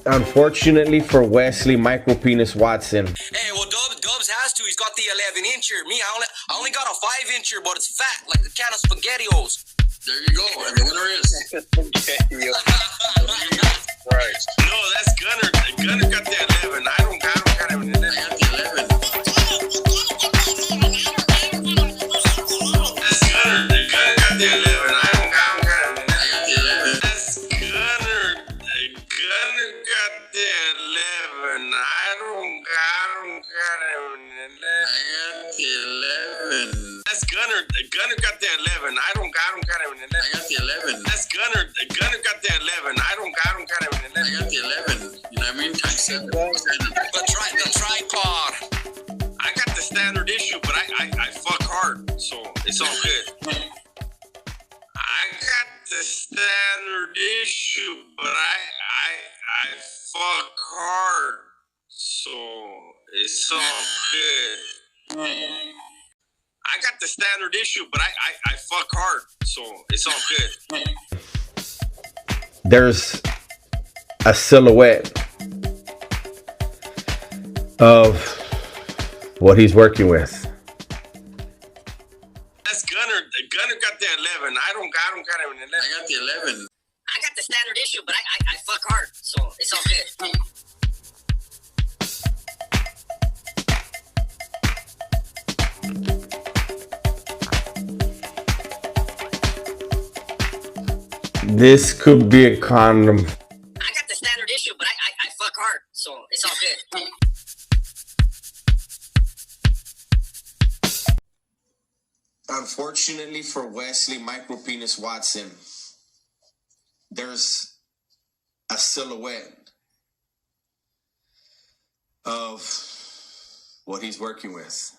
Unfortunately for Wesley Micropenis Watson. Hey, well, Dubs has to. He's got the 11-incher. Me, I only got a 5-incher, but it's fat, like a can of SpaghettiOs. There you go. And the winner is. Right. No, that's Gunner. Gunner got the 11. I don't got him. I got the 11. That's Gunner. Gunner got the 11. I don't got him. I got the 11. That's Gunner. Gunner got the 11. I don't got him. I got the 11. That's Gunner. Gunner got the 11. I don't got him. I got the 11. That's Gunner. Gunner got the 11. I don't got him. I got the 11. You know what I mean? Times 7. The tripod. I got the standard issue, but I fuck hard, so it's all good. I got the standard issue, but I fuck hard, so it's all good. I got the standard issue, but I fuck hard, so it's all good. There's a silhouette of what he's working with. That's Gunner. Gunner got the 11. I don't got him. I got the 11. I got the standard issue, but I fuck hard, so it's all good. This could be a condom. I got the standard issue, but I fuck hard, so it's all good. Unfortunately for Wesley Micropenis Watson, there's a silhouette of what he's working with.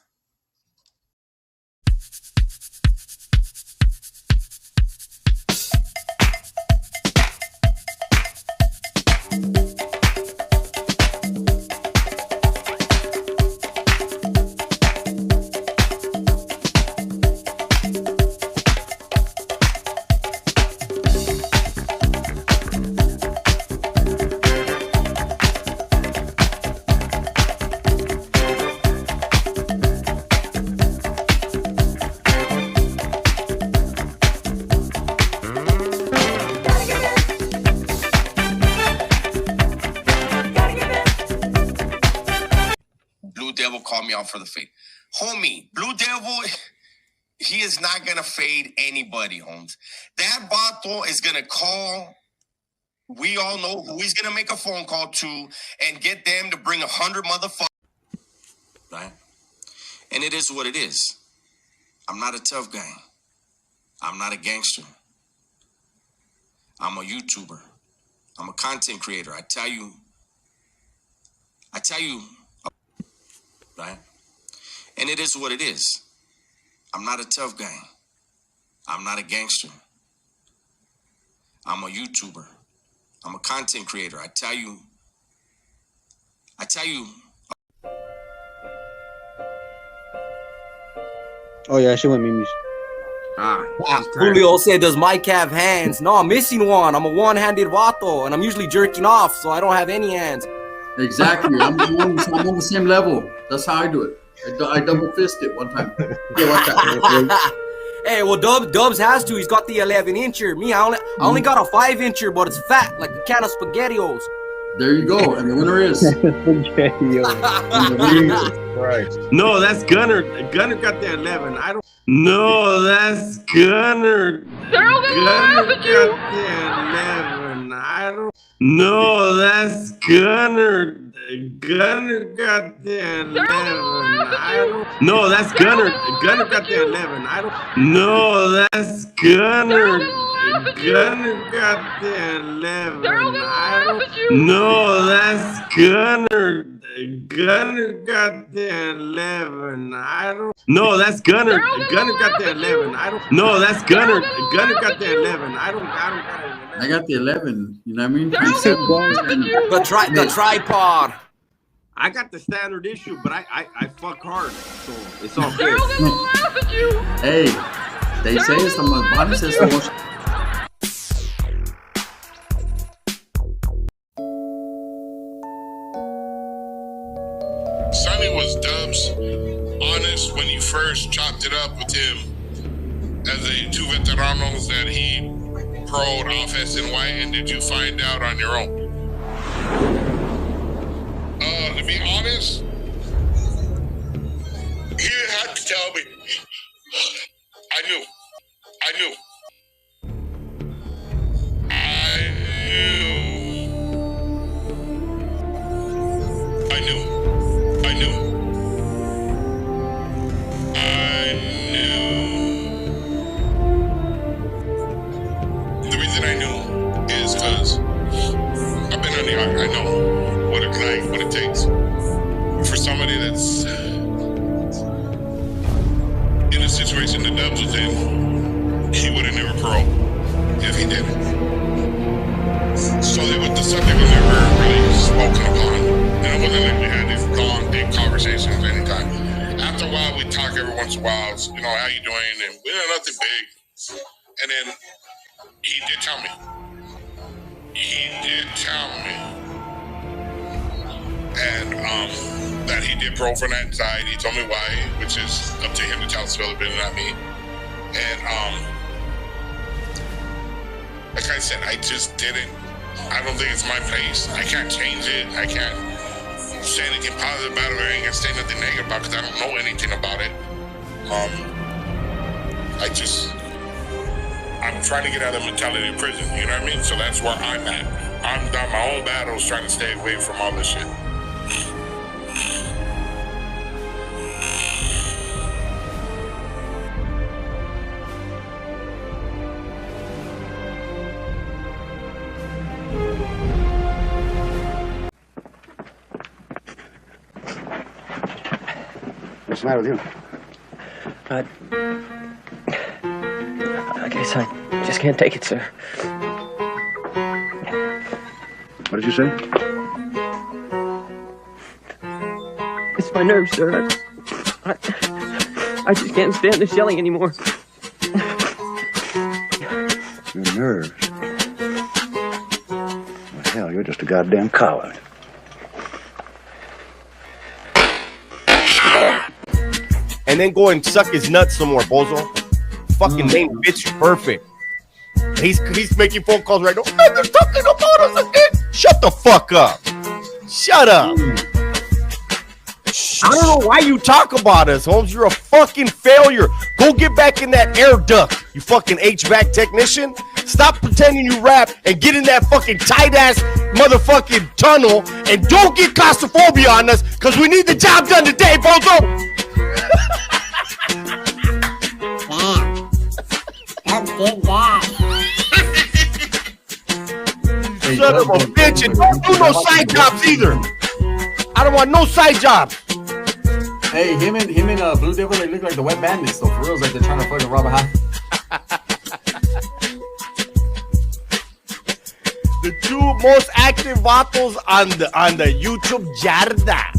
for the fade. Homie, Blue Devil, he is not going to fade anybody, Holmes. That vato is going to call. We all know who he's going to make a phone call to and get them to bring 100 motherfuckers. Right? And it is what it is. I'm not a tough guy. I'm not a gangster. I'm a YouTuber. I'm a content creator. I tell you, right? And it is what it is. I'm not a tough guy. I'm not a gangster. I'm a YouTuber. I'm a content creator. I tell you. Oh yeah, she went memes. Julio said, does Mike have hands? No, I'm missing one. I'm a one-handed vato, and I'm usually jerking off, so I don't have any hands. Exactly. I'm on the same level. That's how I do it. I double fist it one time. Hey, well, Dubs has to. He's got the 11-incher. Me, I only got a 5-incher, but it's fat, like a can of SpaghettiOs. There you go. And the winner is. Right. No, that's Gunner. Gunner got the 11. I don't. No, that's Gunner. Gunner got the 11. I don't. No, that's Gunner. Gunner got the 11. I don't. No, that's Gunner. Gunner got the 11. I don't. No, that's Gunner. Gunner got the 11. I don't. No, that's Gunner. Gunner got the 11. I don't. No, that's Gunner. Gunner got the 11. I don't. No, that's Gunner. Gunner got the 11. I don't got it. I got the 11. You know what I mean? The tripod. I got the standard issue, but I fuck hard, so it's all good. Hey, they say someone body says someone. Sonny was Dubs honest when you first chopped it up with him as a two veteranos that he pro'd off SNY, and did you find out on your own? To be honest, he didn't have to tell me. I knew. The reason I knew is because I've been on the arc. I know what it takes for somebody that's in a situation that Dubs was in. He would have never paroled if he didn't. So the subject was never really spoken upon, and it wasn't like we had these long, deep conversations anytime. After a while, we talk every once in a while. You know, how you doing? And we did nothing big. And then he did tell me. And that he did parole for an anxiety. He told me why, which is up to him to tell Philip, not me. And like I said, I just didn't. I don't think it's my place. I can't change it. I can't say anything positive about it, or I ain't gonna say nothing negative about it because I don't know anything about it. I'm trying to get out of the mentality of prison, you know what I mean? So that's where I'm at. I'm down my own battles trying to stay away from all this shit. What's the matter with you? I guess I just can't take it, sir. What did you say? It's my nerves, sir. I just can't stand this yelling anymore. Your nerves. Well, hell, you're just a goddamn coward. And then go and suck his nuts some more, bozo. Fucking name fits you perfect. He's making phone calls right now. Man, they're talking about us again. Shut the fuck up. Shut up. I don't know why you talk about us, Holmes. You're a fucking failure. Go get back in that air duct, you fucking HVAC technician. Stop pretending you rap and get in that fucking tight-ass motherfucking tunnel and don't get claustrophobia on us because we need the job done today, Bozo. That's good, guy. Son of a bitch, and don't do no side jobs either. I don't want no side jobs. Hey, him and Blue Devil, they look like the wet bandits. So for real, it's like they're trying to fucking rob a house. The two most active vatos on the YouTube, Yarda.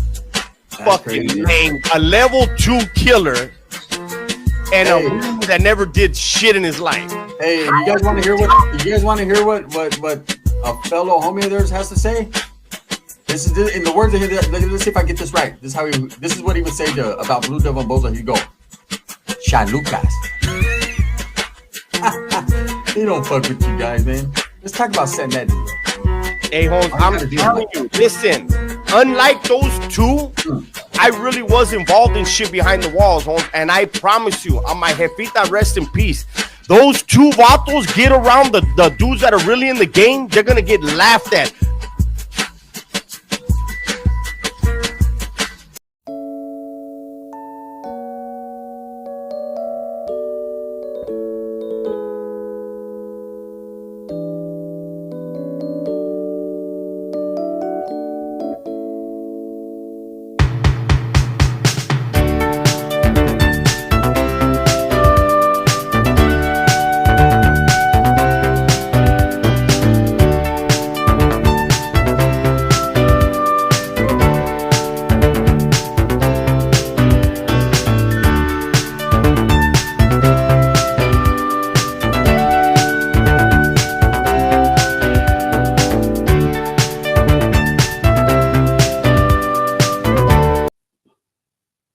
Fucking named a level 2 killer and a weed that never did shit in his life. Hey, you guys want to hear what a fellow homie of theirs has to say? This is in the words of his. Let's see if I get this right. This is what he would say about Blue Devil and Bozo. He'd go, Chalucas. He don't fuck with you guys, man. Let's talk about setting that deal. Hey, Holmes, I'm telling you, listen, unlike those two, I really was involved in shit behind the walls, Holmes, and I promise you, on my jefita, rest in peace, those two vatos get around the dudes that are really in the game, they're gonna get laughed at.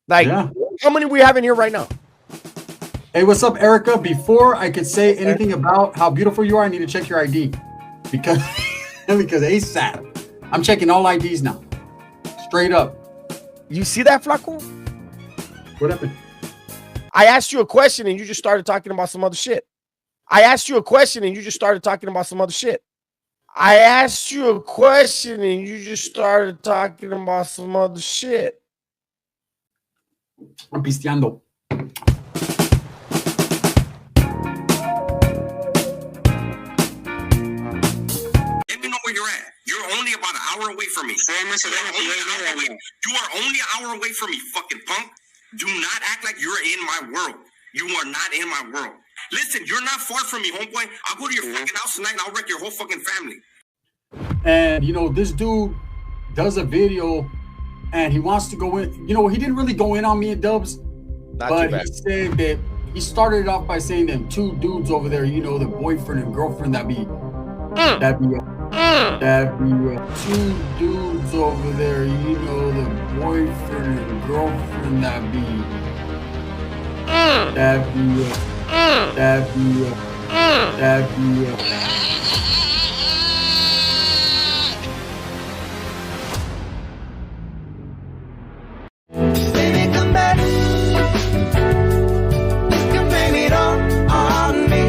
Like, how many we have in here right now? Hey, what's up, Erica? Before I could say anything about how beautiful you are, I need to check your ID. Because ASAP. I'm checking all IDs now. Straight up. You see that, Flaco? What happened? I asked you a question and you just started talking about some other shit. I asked you a question and you just started talking about some other shit. I asked you a question and you just started talking about some other shit. I'm pisteando. Let me know where you're at. You're only about an hour away from me. You are only an hour away from me, fucking punk. Do not act like you're in my world. You are not in my world. Listen, you're not far from me, homeboy. I'll go to your fucking house tonight and I'll wreck your whole fucking family. And, this dude does a video and he wants to go in. He didn't really go in on me and Dubs. But he said that he started it off by saying them two dudes over there, the boyfriend and girlfriend that be two dudes over there, the boyfriend and girlfriend that be Baby, come back. You can blame it all on me.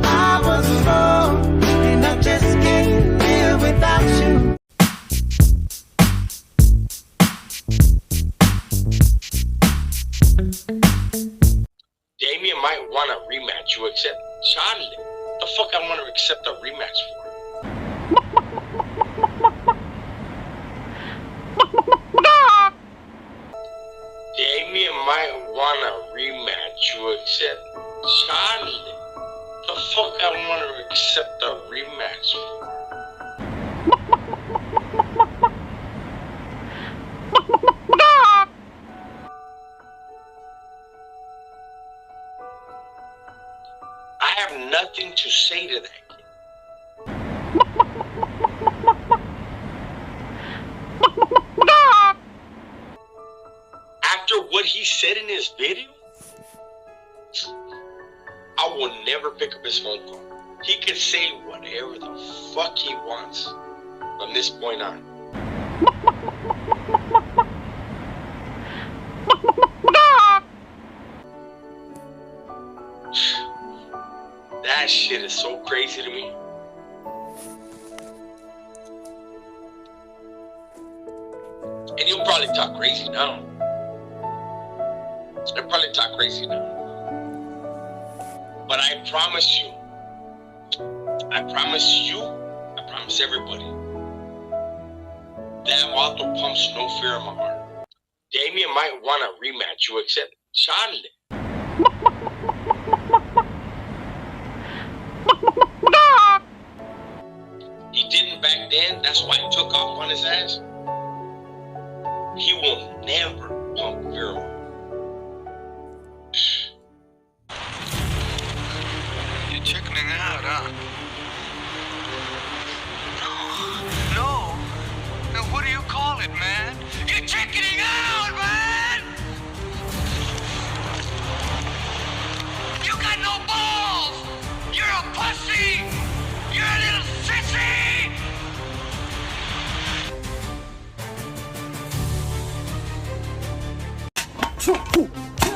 I was wrong, and I just can't live without you. Damien might want a rematch. You accept? Charlie, the fuck I want to accept a rematch for? Damien might want a rematch. You accept? Charlie, the fuck I want to accept a rematch for? I have nothing to say to that kid. After what he said in his video, I will never pick up his phone call. He can say whatever the fuck he wants from this point on. That shit is so crazy to me. And you'll probably talk crazy now. He'll probably talk crazy now. But I promise you, I promise everybody, that Vato pumps no fear in my heart. Damien might want a rematch. You accept? Charlie. He didn't back then. That's why he took off on his ass. He will never pump fear in my heart. You're chickening out, huh? No. Now what do you call it, man? You're chickening out, man! You got no balls! You're a pussy! You're a little sissy!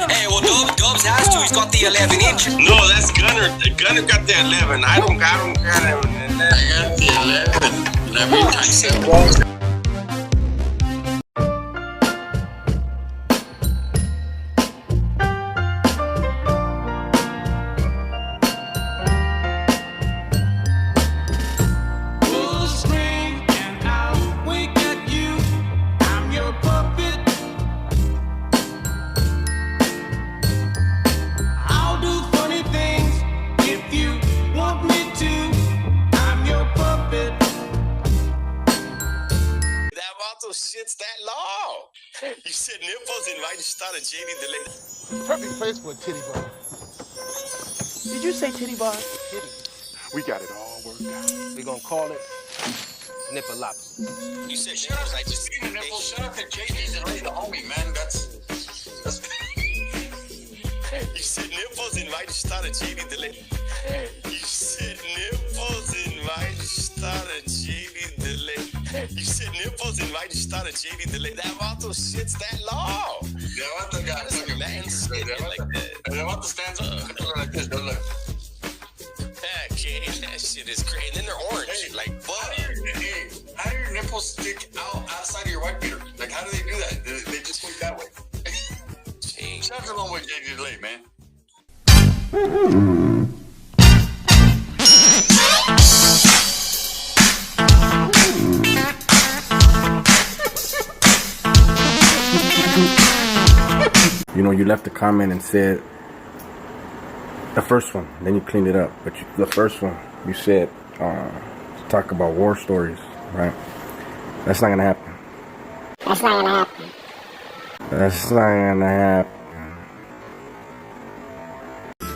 Hey, well, Dubs has to. He's got the 11-inch. No, that's Gunner. Gunner got the 11. I don't got him. I got the 11. Let me accept. Shit's that long. You said nipples and right start a JD delay. Perfect place for a titty bar. Did you say titty bar? Titty. We got it all worked out. We're gonna call it nipple lop. You said nipples, I just seen a nipple. Shut up and JD's and ready to homie, man. That's You said nipples and right start a JD delay. You said nipples and right start a JD delay. You said nipples and right start a JD delay. That Vato shit's that long. Yeah, what the guy fucking man said like that. And what the stands up like this, don't look. Okay, that shit is crazy. And then they're orange, Hey, like fuck. How do your nipples stick outside of your white beater? Like, how do they do that? They just point that way. Shout out to long way JD delay, man. You know, you left a comment and said the first one, then you cleaned it up. But the first one, you said talk about war stories, right? That's not gonna happen. That's not gonna happen. That's not gonna happen.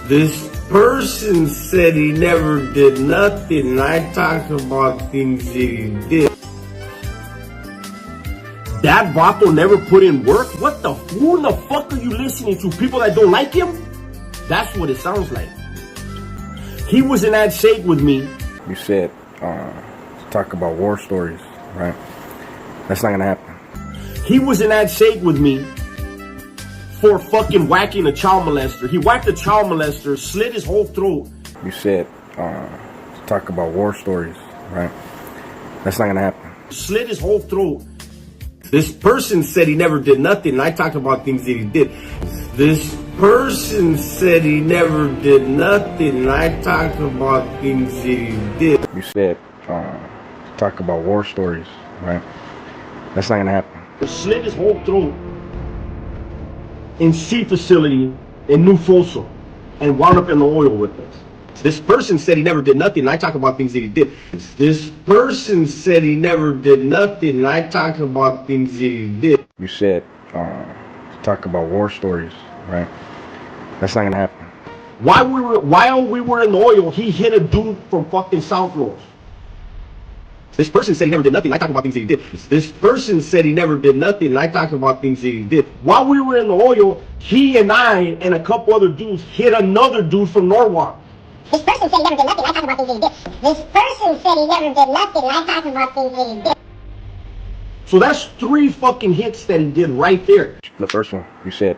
This person said he never did nothing, and I talked about things that he did. That Vato never put in work? What the? Who in the fuck are you listening to? People that don't like him? That's what it sounds like. He was in that shake with me. You said talk about war stories, right? That's not gonna happen. He was in that shake with me for fucking whacking a child molester. He whacked a child molester, slit his whole throat. You said talk about war stories, right? That's not gonna happen. Slit his whole throat. This person said he never did nothing, and I talked about things that he did. This person said he never did nothing, and I talked about things that he did. You said talk about war stories, right? That's not gonna happen. Slit his whole throat in C facility in New Folsom and wound up in the oil with us. This person said he never did nothing, and I talk about things that he did. This person said he never did nothing, and I talk about things that he did. You said talk about war stories, right? That's not gonna happen. While we were in the oil, he hit a dude from fucking South Rose. This person said he never did nothing, and I talk about things that he did. This person said he never did nothing, and I talk about things that he did. While we were in the oil, he and I and a couple other dudes hit another dude from Norwalk. This person said he never did nothing, I talk about things that he did. This person said he never did nothing, I talk about things that he did. So that's 3 fucking hits that he did right there. The first one, you said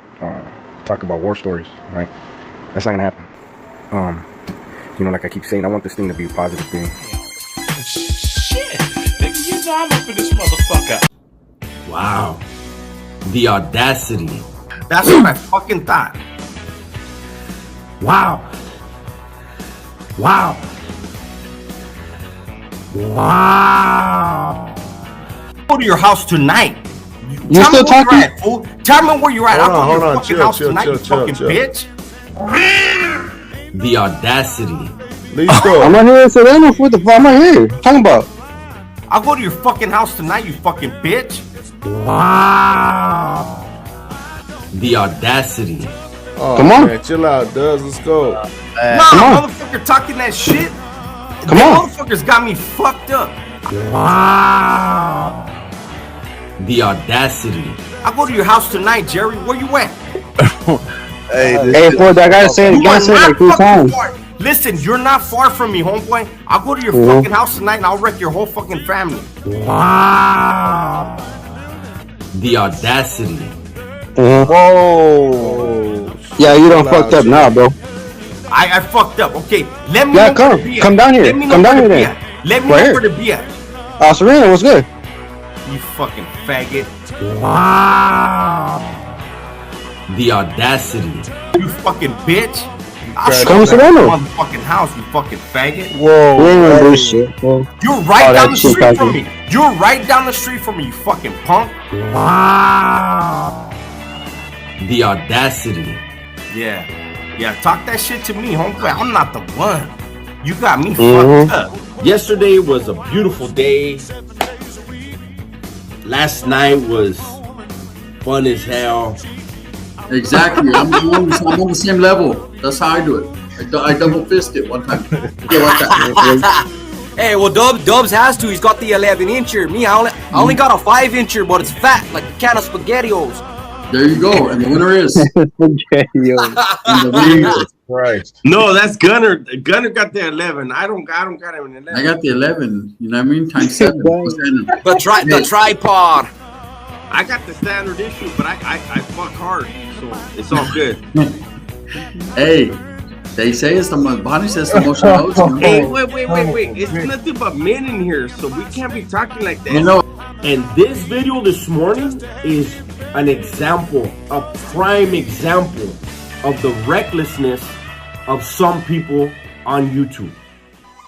talk about war stories, right? That's not gonna happen. you know, like I keep saying, I want this thing to be a positive thing. Shit, nigga, you know I'm up in this motherfucker. Wow. The audacity. That's what I fucking thought. Wow. Wow. Wow. Go to your house tonight. You still talking? Fool. Tell me where you're at. I'll go to your fucking chill, house chill, tonight, chill, you chill, fucking chill. bitch. The audacity. I'm not here in Sereno. What the fuck am I here? What you talking about? I'll go to your fucking house tonight, you fucking bitch. Wow. The audacity. Oh, Come on. man, chill out, Dubs. Let's go. Nah, motherfucker talking that shit. Come on. Motherfuckers got me fucked up. Wow. The audacity. I'll go to your house tonight, Jerry. Where you at? Hey, boy, I gotta say it again. Say it like 3 times. Listen, you're not far from me, homeboy. I'll go to your fucking house tonight and I'll wreck your whole fucking family. Wow. The audacity. Whoa. Yeah, you done fucked up now, bro. I fucked up. Okay, let me Yeah, know come. where to be at. Come down here. Let me know Come down where to here be then. at. Let me Right know here. where to be at. Sereno, what's good? You fucking faggot. Wow. The audacity. You fucking bitch. I'll show Come you to Sereno. my motherfucking house, you fucking faggot. Whoa. We ain't gonna do shit, bro. You're right Oh, down that the shit street from talking. me. You're right down the street from me, you fucking punk. Wow. The audacity. Yeah. Yeah, talk that shit to me, homeboy. I'm not the one. You got me fucked up. Yesterday was a beautiful day. Last night was fun as hell. Exactly. I'm on the same level. That's how I do it. I double fist it one time. Hey, well, Dubs has to. He's got the 11-incher. Me, I only got a 5-incher, but it's fat, like a can of SpaghettiOs. There you go. And the winner is. Christ. No, that's Gunner. Gunner got the 11. I don't got an 11. I got the 11. You know what I mean? Times 7. The tripod. I got the standard issue, but I fuck hard, so it's all good. Hey, they say it's the Bonnie says the most emotional. Hey, wait. It's nothing but men in here, so we can't be talking like that. You know, and this video this morning is an example, a prime example of the recklessness of some people on YouTube.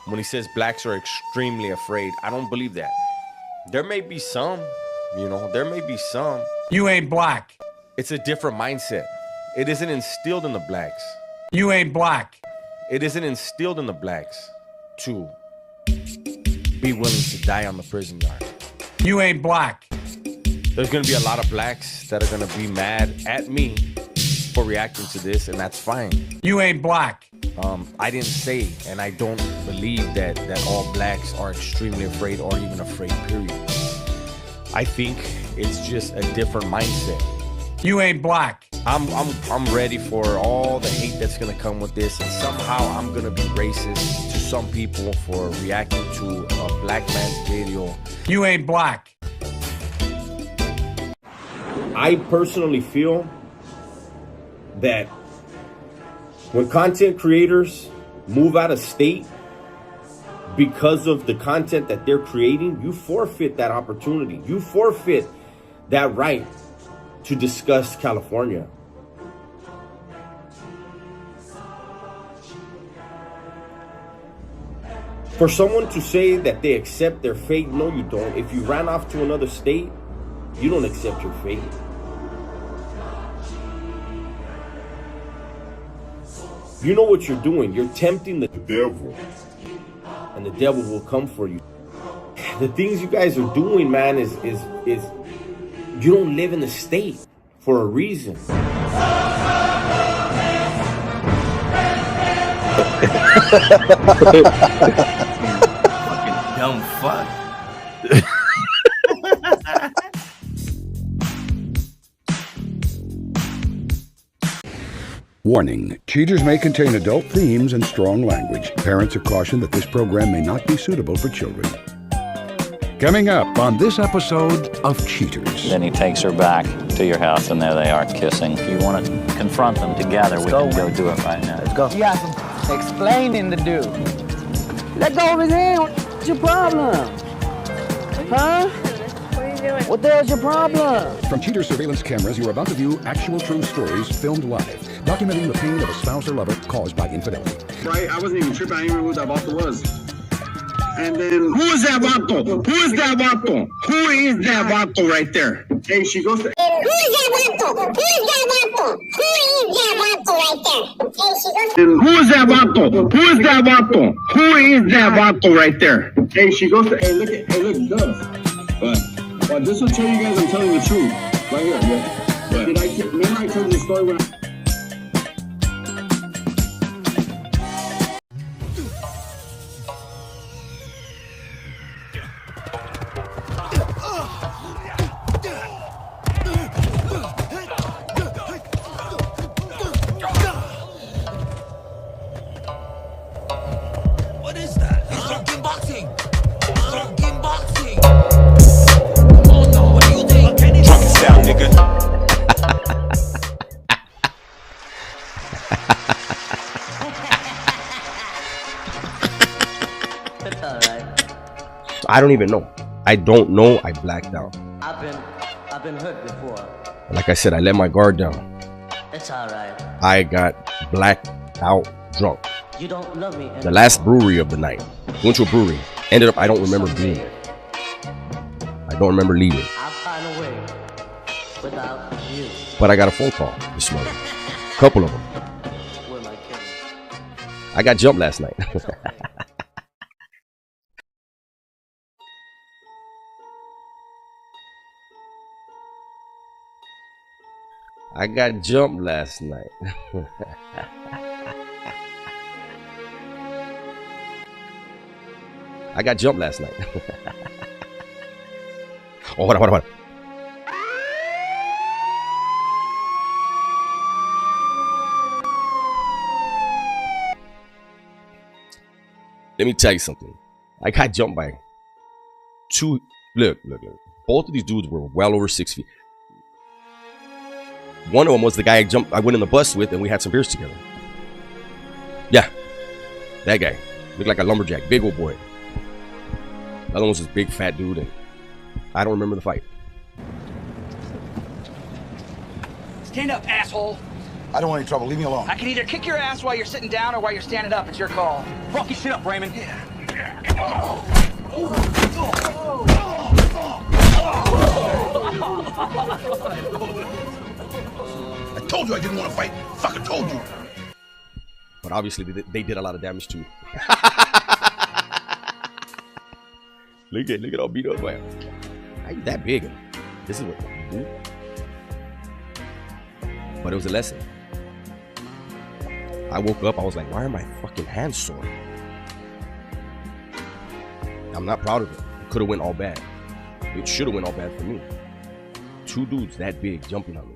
When he says blacks are extremely afraid, I don't believe that. There may be some, there may be some. You ain't black. It's a different mindset. It isn't instilled in the blacks. You ain't black. It isn't instilled in the blacks to be willing to die on the prison yard. You ain't black. There's gonna be a lot of blacks that are gonna be mad at me for reacting to this, and that's fine. You ain't black. I didn't say, and I don't believe that all blacks are extremely afraid or even afraid, period. I think it's just a different mindset. You ain't black. I'm ready for all the hate that's gonna come with this, and somehow I'm gonna be racist to some people for reacting to a black man's video. You ain't black. I personally feel that when content creators move out of state because of the content that they're creating, you forfeit that opportunity. You forfeit that right to discuss California. For someone to say that they accept their fate, no, you don't. If you ran off to another state, you don't accept your fate. You know what you're doing. You're tempting the devil. And the devil will come for you. The things you guys are doing, man, is you don't live in the state for a reason. Fucking dumb fuck. Warning, cheaters may contain adult themes and strong language. Parents are cautioned that this program may not be suitable for children. Coming up on this episode of Cheaters. Then he takes her back to your house, and there they are kissing. If you want to confront them together, we can go do it right now. Let's go. You got some explaining to do. Let go of his hand. What's your problem? Huh? What the hell's your problem? From cheater surveillance cameras, you're about to view actual true stories filmed live, documenting the pain of a spouse or lover caused by infidelity. Right? I wasn't even tripping. I didn't even know who that vato was. And then... Who is that vato? Who is that vato? Who is that vato right there? Hey, she goes to... Who is that vato? Who is that vato? Who is that vato right there? Hey, she goes to... Who is that vato? Who is that vato? Who is that vato right there? Hey, she goes to... Hey, look, Dubs. But this will tell you guys I'm telling the truth. Right here, yeah. Remember I told you the story when What is that? He's talking boxing. Talking boxing. What do you think? Drunk as hell, nigga. It's alright. I don't even know. I don't know. I blacked out. I've been hurt before. Like I said, I let my guard down. It's alright. I got blacked out drunk. You don't love me anymore. The last brewery of the night. Went to a brewery. Ended up, I don't remember being there. I don't remember leaving. I'll find a way without you. But I got a phone call this morning. A couple of them. Where am I kidding? I got jumped last night. I got jumped last night. I got jumped last night. Oh, hold on. Let me tell you something. I got jumped by two. Look. Both of these dudes were well over 6 feet. One of them was the guy I went in the bus with, and we had some beers together. Yeah, that guy looked like a lumberjack, big old boy. The other one was this big fat dude, and I don't remember the fight. Stand up, asshole. I don't want any trouble. Leave me alone. I can either kick your ass while you're sitting down or while you're standing up. It's your call. Fuck your shit up, Raymond. Yeah. I told you I didn't want to fight. Fucking told you. But obviously, they did a lot of damage to me. Look at all beat up. How you that big? This is what you do. But it was a lesson. I woke up, I was like, why are my fucking hands sore? I'm not proud of it. It could have went all bad. It should have went all bad for me. Two dudes that big jumping on me.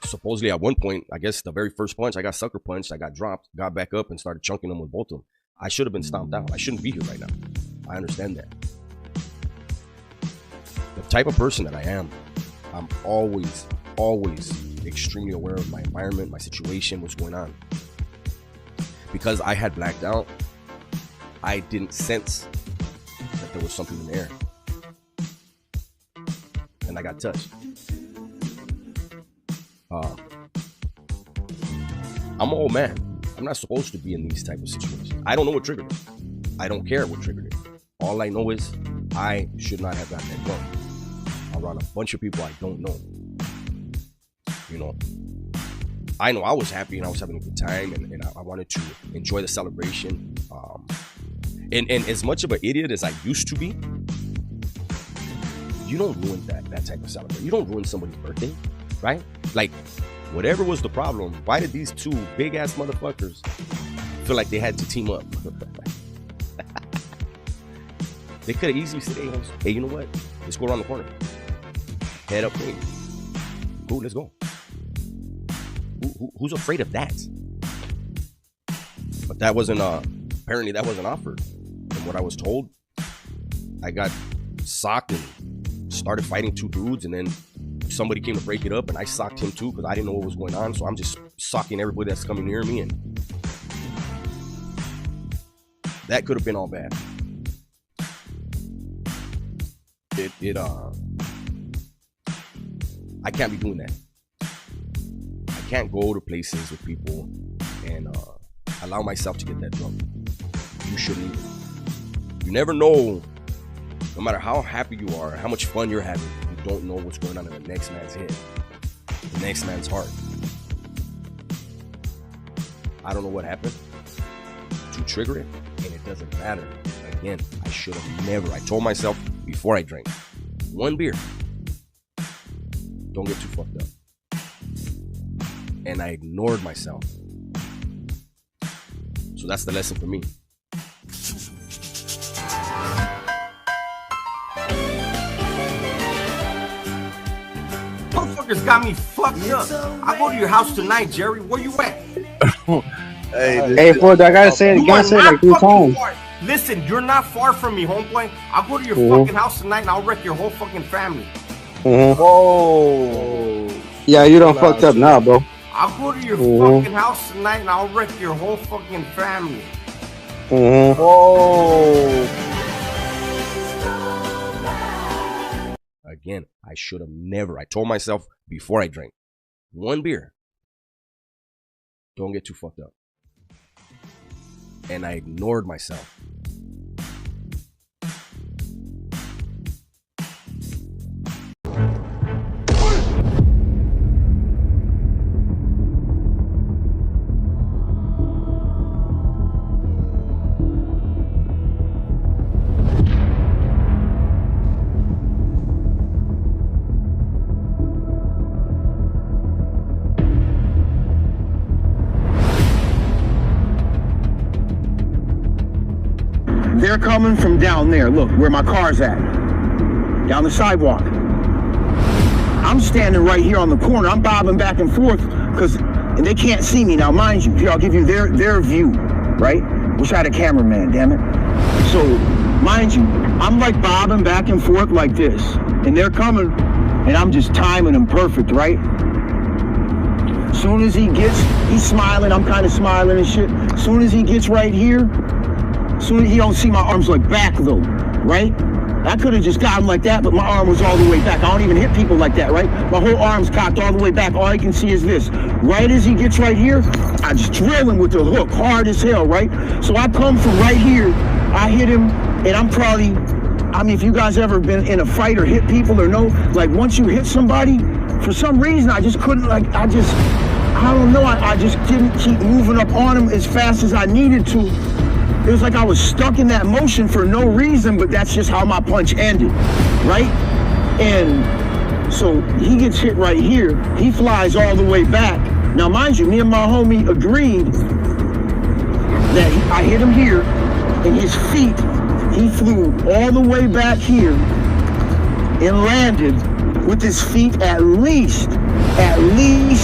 Supposedly at one point, I guess the very first punch, I got sucker punched, I got dropped, got back up and started chunking them with both of them. I should have been stomped out. I shouldn't be here right now. I understand that. The type of person that I am, I'm always extremely aware of my environment, my situation, what's going on. Because I had blacked out, I didn't sense that there was something in the air. And I got touched. I'm an old man. I'm not supposed to be in these type of situations. I don't know what triggered it. I don't care what triggered it. All I know is I should not have gotten that drunk around a bunch of people I don't know. You know, I know I was happy and I was having a good time and I wanted to enjoy the celebration. And as much of an idiot as I used to be, you don't ruin that type of celebration. You don't ruin somebody's birthday, right? Like, whatever was the problem, why did these two big ass motherfuckers feel like they had to team up? They could have easily said, hey, you know what? Let's go around the corner. Head up, hey. Cool, let's go. Who's afraid of that? But that wasn't, apparently that wasn't offered. From what I was told, I got socked and started fighting two dudes, and then somebody came to break it up, and I socked him too because I didn't know what was going on. So I'm just socking everybody that's coming near me, and that could have been all bad. I can't be doing that. I can't go to places with people and allow myself to get that drunk. You shouldn't either. You never know, no matter how happy you are, how much fun you're having, you don't know what's going on in the next man's head, the next man's heart. I don't know what happened to trigger it, and it doesn't matter. Again, I should have never. I told myself before I drank, one beer, don't get too fucked up. And I ignored myself. So that's the lesson for me. Motherfuckers got me fucked up. I go to your house tonight, Jerry. Where you at? Hey, Ford, I gotta say it again. Say it like 3 times. Listen, you're not far from me, homeboy. I'll go to your fucking house tonight and I'll wreck your whole fucking family. Whoa. Yeah, you done fucked up now, bro. I'll go to your fucking house tonight and I'll wreck your whole fucking family. Whoa. Again, I should have never. I told myself before I drank, one beer, don't get too fucked up. And I ignored myself. They're coming from down there. Look, where my car's at. Down the sidewalk. I'm standing right here on the corner. I'm bobbing back and forth and they can't see me. Now, mind you, here, I'll give you their view, right? Wish I had a cameraman, damn it. So, mind you, I'm like bobbing back and forth like this. And they're coming, and I'm just timing them perfect, right? Soon as he's smiling, I'm kind of smiling and shit. Soon as he gets right here, soon as he don't see my arms like back though, right? I could have just got him like that, but my arm was all the way back. I don't even hit people like that, right? My whole arm's cocked all the way back. All I can see is this. Right as he gets right here, I just drill him with the hook, hard as hell, right? So I come from right here, I hit him, and I'm probably, I mean, if you guys ever been in a fight or hit people or know, like once you hit somebody, for some reason, I just couldn't, like, I don't know, I just didn't keep moving up on him as fast as I needed to. It was like I was stuck in that motion for no reason, but that's just how my punch ended, right? And so he gets hit right here. He flies all the way back. Now, mind you, me and my homie agreed that I hit him here, and his feet, he flew all the way back here and landed with his feet at least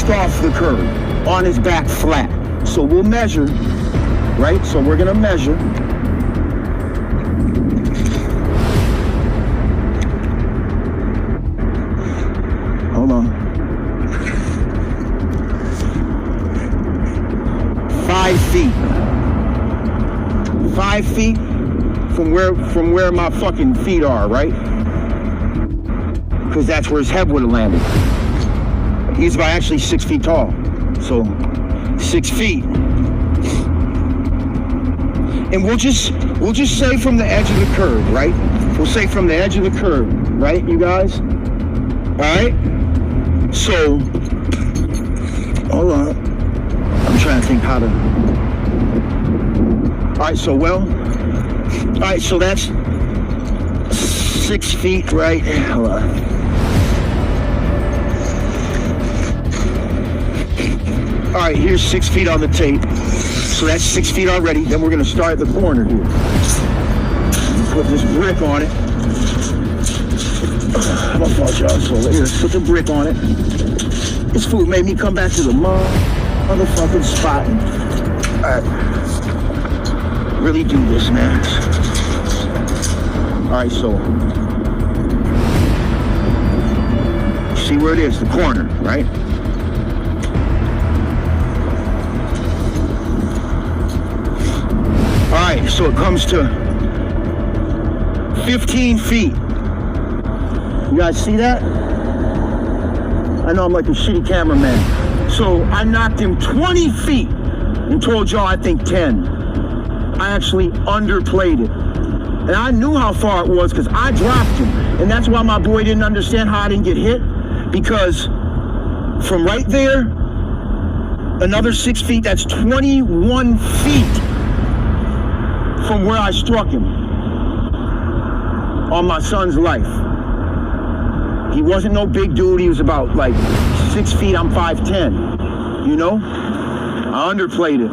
off the curb on his back flat. So we'll measure. Right, so we're gonna measure. Hold on. 5 feet. 5 feet from where my fucking feet are, right? Because that's where his head would have landed. He's about actually 6 feet tall. So 6 feet. And we'll just say from the edge of the curb, right? We'll say from the edge of the curb, right, you guys? All right? So, hold on. I'm trying to think how to. All right, so all right, so that's 6 feet, right? Hold on. All right, here's 6 feet on the tape. So that's 6 feet already. Then we're going to start at the corner here. Put this brick on it. I'm apologizing. So let's put the brick on it. This fool made me come back to the mud. motherfucking spot. Really do this, man. All right, so see where it is, the corner, right? All right, so it comes to 15 feet. You guys see that? I know I'm like a shitty cameraman. So I knocked him 20 feet and told y'all I think 10. I actually underplayed it. And I knew how far it was because I dropped him. And that's why my boy didn't understand how I didn't get hit. Because from right there, another 6 feet, that's 21 feet from where I struck him on my son's life. He wasn't no big dude. He was about like 6 feet, I'm 5'10", you know? I underplayed it.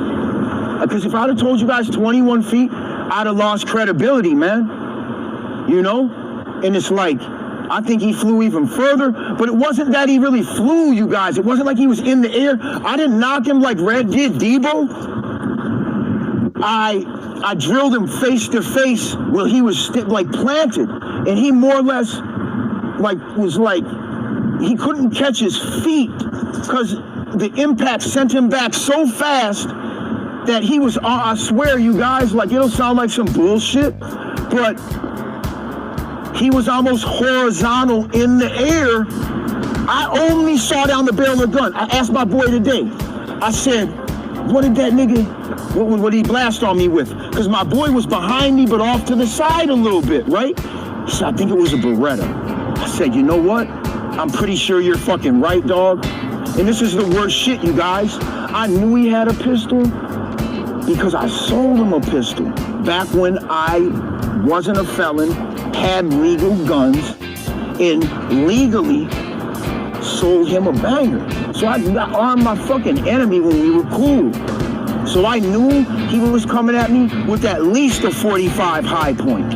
Because if I'd have told you guys 21 feet, I'd have lost credibility, man. You know? And it's like, I think he flew even further, but it wasn't that he really flew, you guys. It wasn't like he was in the air. I didn't knock him like Red did Debo. I drilled him face to face where he was like planted, and he more or less he couldn't catch his feet because the impact sent him back so fast that he was, I swear you guys, like it'll sound like some bullshit, but he was almost horizontal in the air. I only saw down the barrel of the gun. I asked my boy today, I said, what did that nigga, what did he blast on me with? Because my boy was behind me but off to the side a little bit, right? He said, I think it was a Beretta. I said, you know what? I'm pretty sure you're fucking right, dog. And this is the worst shit, you guys. I knew he had a pistol because I sold him a pistol back when I wasn't a felon, had legal guns, and legally sold him a banger. So I armed my fucking enemy when we were cool. So I knew he was coming at me with at least a 45 high point.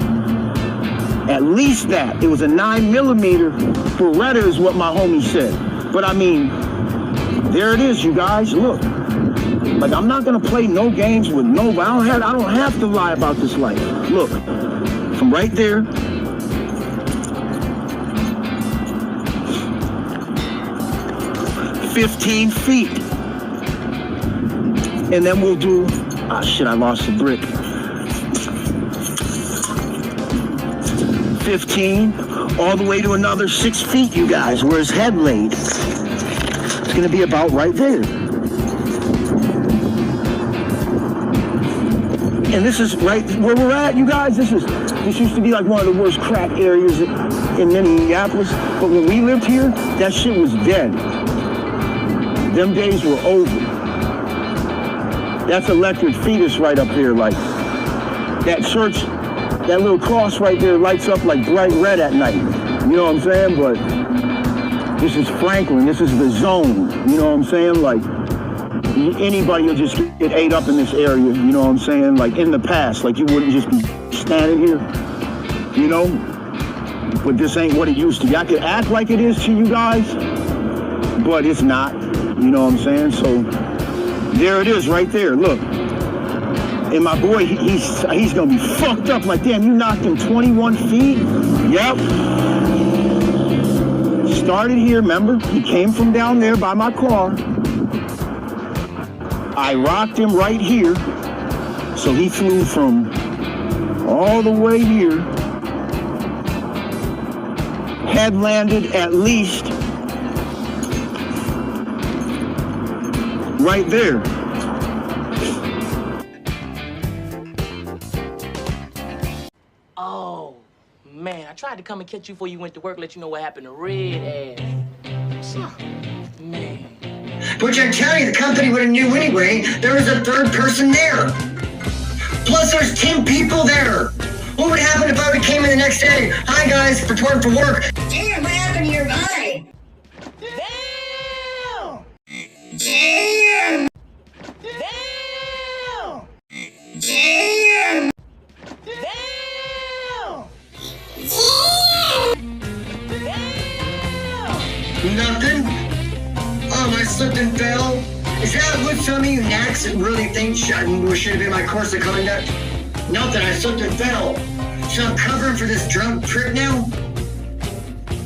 At least that. It was a 9mm Beretta is what my homie said. But I mean, there it is, you guys. Look, like I'm not gonna play no games with nobody. I don't have to lie about this life. Look, from right there, $15 feet. And then we'll do, shit, I lost the brick. 15, all the way to another 6 feet, you guys, where his head laid. It's gonna be about right there. And this is right where we're at, you guys. This used to be like one of the worst crack areas in Minneapolis. But when we lived here, that shit was dead. Them days were over. That's electric fetus right up there, like that church, that little cross right there lights up like bright red at night. You know what I'm saying? But this is Franklin, this is the zone. You know what I'm saying? Like anybody will just get ate up in this area, you know what I'm saying? Like in the past, like you wouldn't just be standing here, you know? But this ain't what it used to be. I could act like it is to you guys, but it's not, you know what I'm saying? So there it is right there, look. And my boy, he's gonna be fucked up like, damn, you knocked him 21 feet? Yep. Started here, remember? He came from down there by my car. I rocked him right here. So he flew from all the way here. Head landed at least right there. Oh, man, I tried to come and catch you before you went to work, let you know what happened to Red Ass. Man. Which I tell you, the company would have knew anyway. There was a third person there. Plus, there's 10 people there. What would happen if I would have came in the next day? Hi, guys, reporting for work. Damn, what happened to your guy? Damn! Damn! Damn! Damn! Damn! Nothing? Oh, I slipped and fell? Is that what some of you nacks really think should have been my course of conduct? Not that I slipped and fell. So I'm covering for this drunk prick now?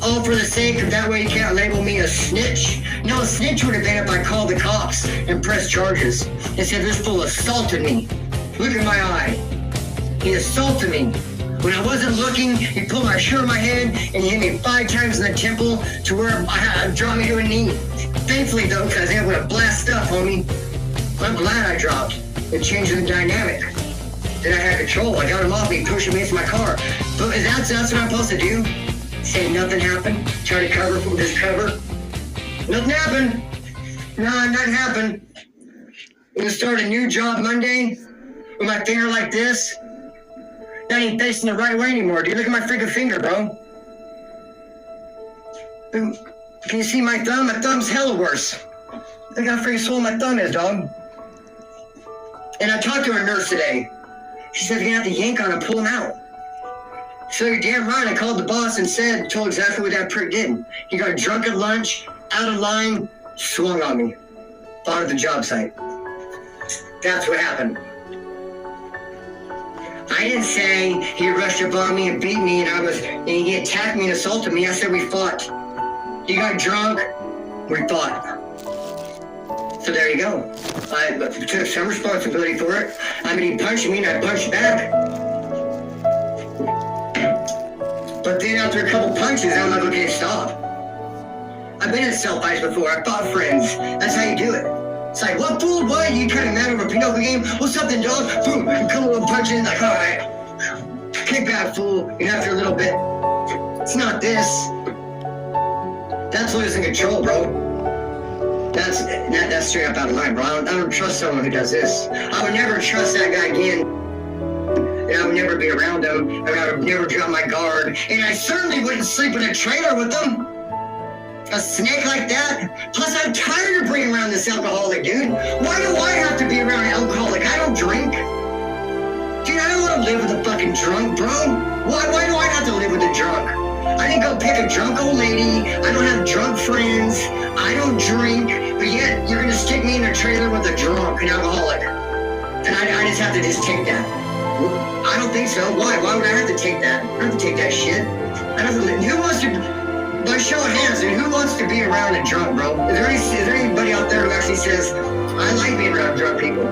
All for the sake of that way you can't label me a snitch? No, a snitch would have been if I called the cops and pressed charges and said this fool assaulted me. Look at my eye. He assaulted me. When I wasn't looking, he pulled my shirt on my head and he hit me 5 times in the temple to where I dropped me to a knee. Thankfully though, because I would have blasted up, homie. I'm glad I dropped. It changed the dynamic. Then I had control. I got him off me, pushed him against my car. But that's what I'm supposed to do? Say nothing happened? Try to cover from this cover? Nothing happened. No, nothing happened. I'm gonna start a new job Monday with my finger like this. Not even facing the right way anymore, dude. Look at my freaking finger, bro. Can you see my thumb? My thumb's hella worse. Look how freaking swollen my thumb is, dog. And I talked to a nurse today. She said you're gonna have to yank on and pull him out. So you're damn right, I called the boss and told exactly what that prick did. He got drunk at lunch, out of line, swung on me. Fought at the job site. That's what happened. I didn't say he rushed up on me and beat me and he attacked me and assaulted me. I said we fought. He got drunk, we fought. So there you go. I took some responsibility for it. I mean, he punched me and I punched back. But then after a couple punches, I'm like, okay, stop. I've been in self-fights before. I fought friends. That's how you do it. It's like, what, fool? What? You kind of mad over a Pinocchio game? What's up then, dog? Boom. You come over and punch in, like, all right. Kick back, fool. And after a little bit, it's not this. That's losing control, bro. That's straight up out of line, bro. I don't trust someone who does this. I would never trust that guy again. And I would never be around him. And I would never drop my guard. And I certainly wouldn't sleep in a trailer with him. A snake like that? Plus, I'm tired of bringing around this alcoholic, dude. Why do I have to be around an alcoholic? I don't drink. Dude, I don't want to live with a fucking drunk, bro. Why do I have to live with a drunk? I didn't go pick a drunk old lady. I don't have drunk friends. I don't drink. But yet, you're going to stick me in a trailer with a drunk, an alcoholic. And I just have to take that. I don't think so. Why? Why would I have to take that? I don't have to take that shit. I don't have to. Who wants to? By show of hands, dude, who wants to be around a drunk, bro? Is there anybody out there who actually says, I like being around drunk people?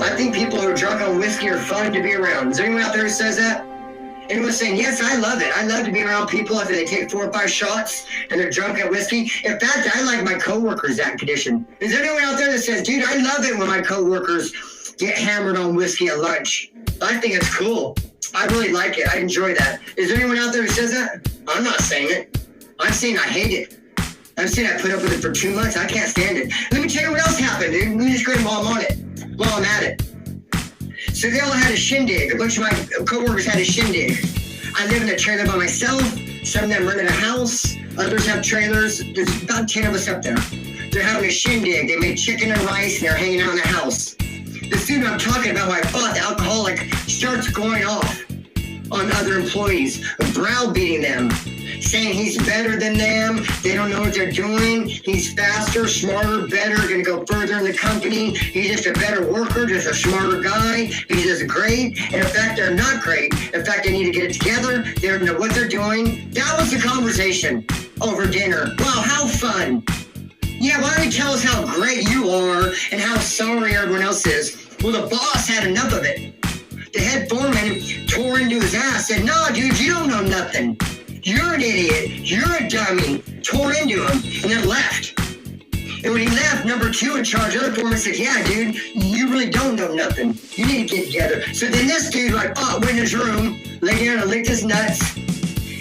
I think people who are drunk on whiskey are fun to be around. Is there anyone out there who says that? Anyone saying, yes, I love it. I love to be around people after they take 4 or 5 shots and they're drunk at whiskey. In fact, I like my coworkers that condition. Is there anyone out there that says, dude, I love it when my coworkers get hammered on whiskey at lunch? I think it's cool. I really like it. I enjoy that. Is there anyone out there who says that? I'm not saying it. I'm saying I hate it. I'm saying I put up with it for 2 months. I can't stand it. Let me tell you what else happened, dude. Let me just go ahead while I'm on it. While I'm at it. So they all had a shindig. A bunch of my coworkers had a shindig. I live in a trailer by myself. Some of them rented a house. Others have trailers. There's about 10 of us up there. They're having a shindig. They made chicken and rice and they're hanging out in the house. The student I'm talking about who I fought, the alcoholic, starts going off on other employees, browbeating them, saying he's better than them, they don't know what they're doing, he's faster, smarter, better, gonna go further in the company, he's just a better worker, just a smarter guy, he's just great, and in fact, they're not great. In fact, they need to get it together, they don't know what they're doing. That was the conversation over dinner. Wow, how fun. Yeah, why don't you tell us how great you are and how sorry everyone else is? Well, the boss had enough of it. The head foreman tore into his ass, said, no, dude, you don't know nothing. You're an idiot. You're a dummy. Tore into him and then left. And when he left, number 2 in charge, the other foreman said, yeah, dude, you really don't know nothing. You need to get together. So then this dude, went in his room, lay down and licked his nuts.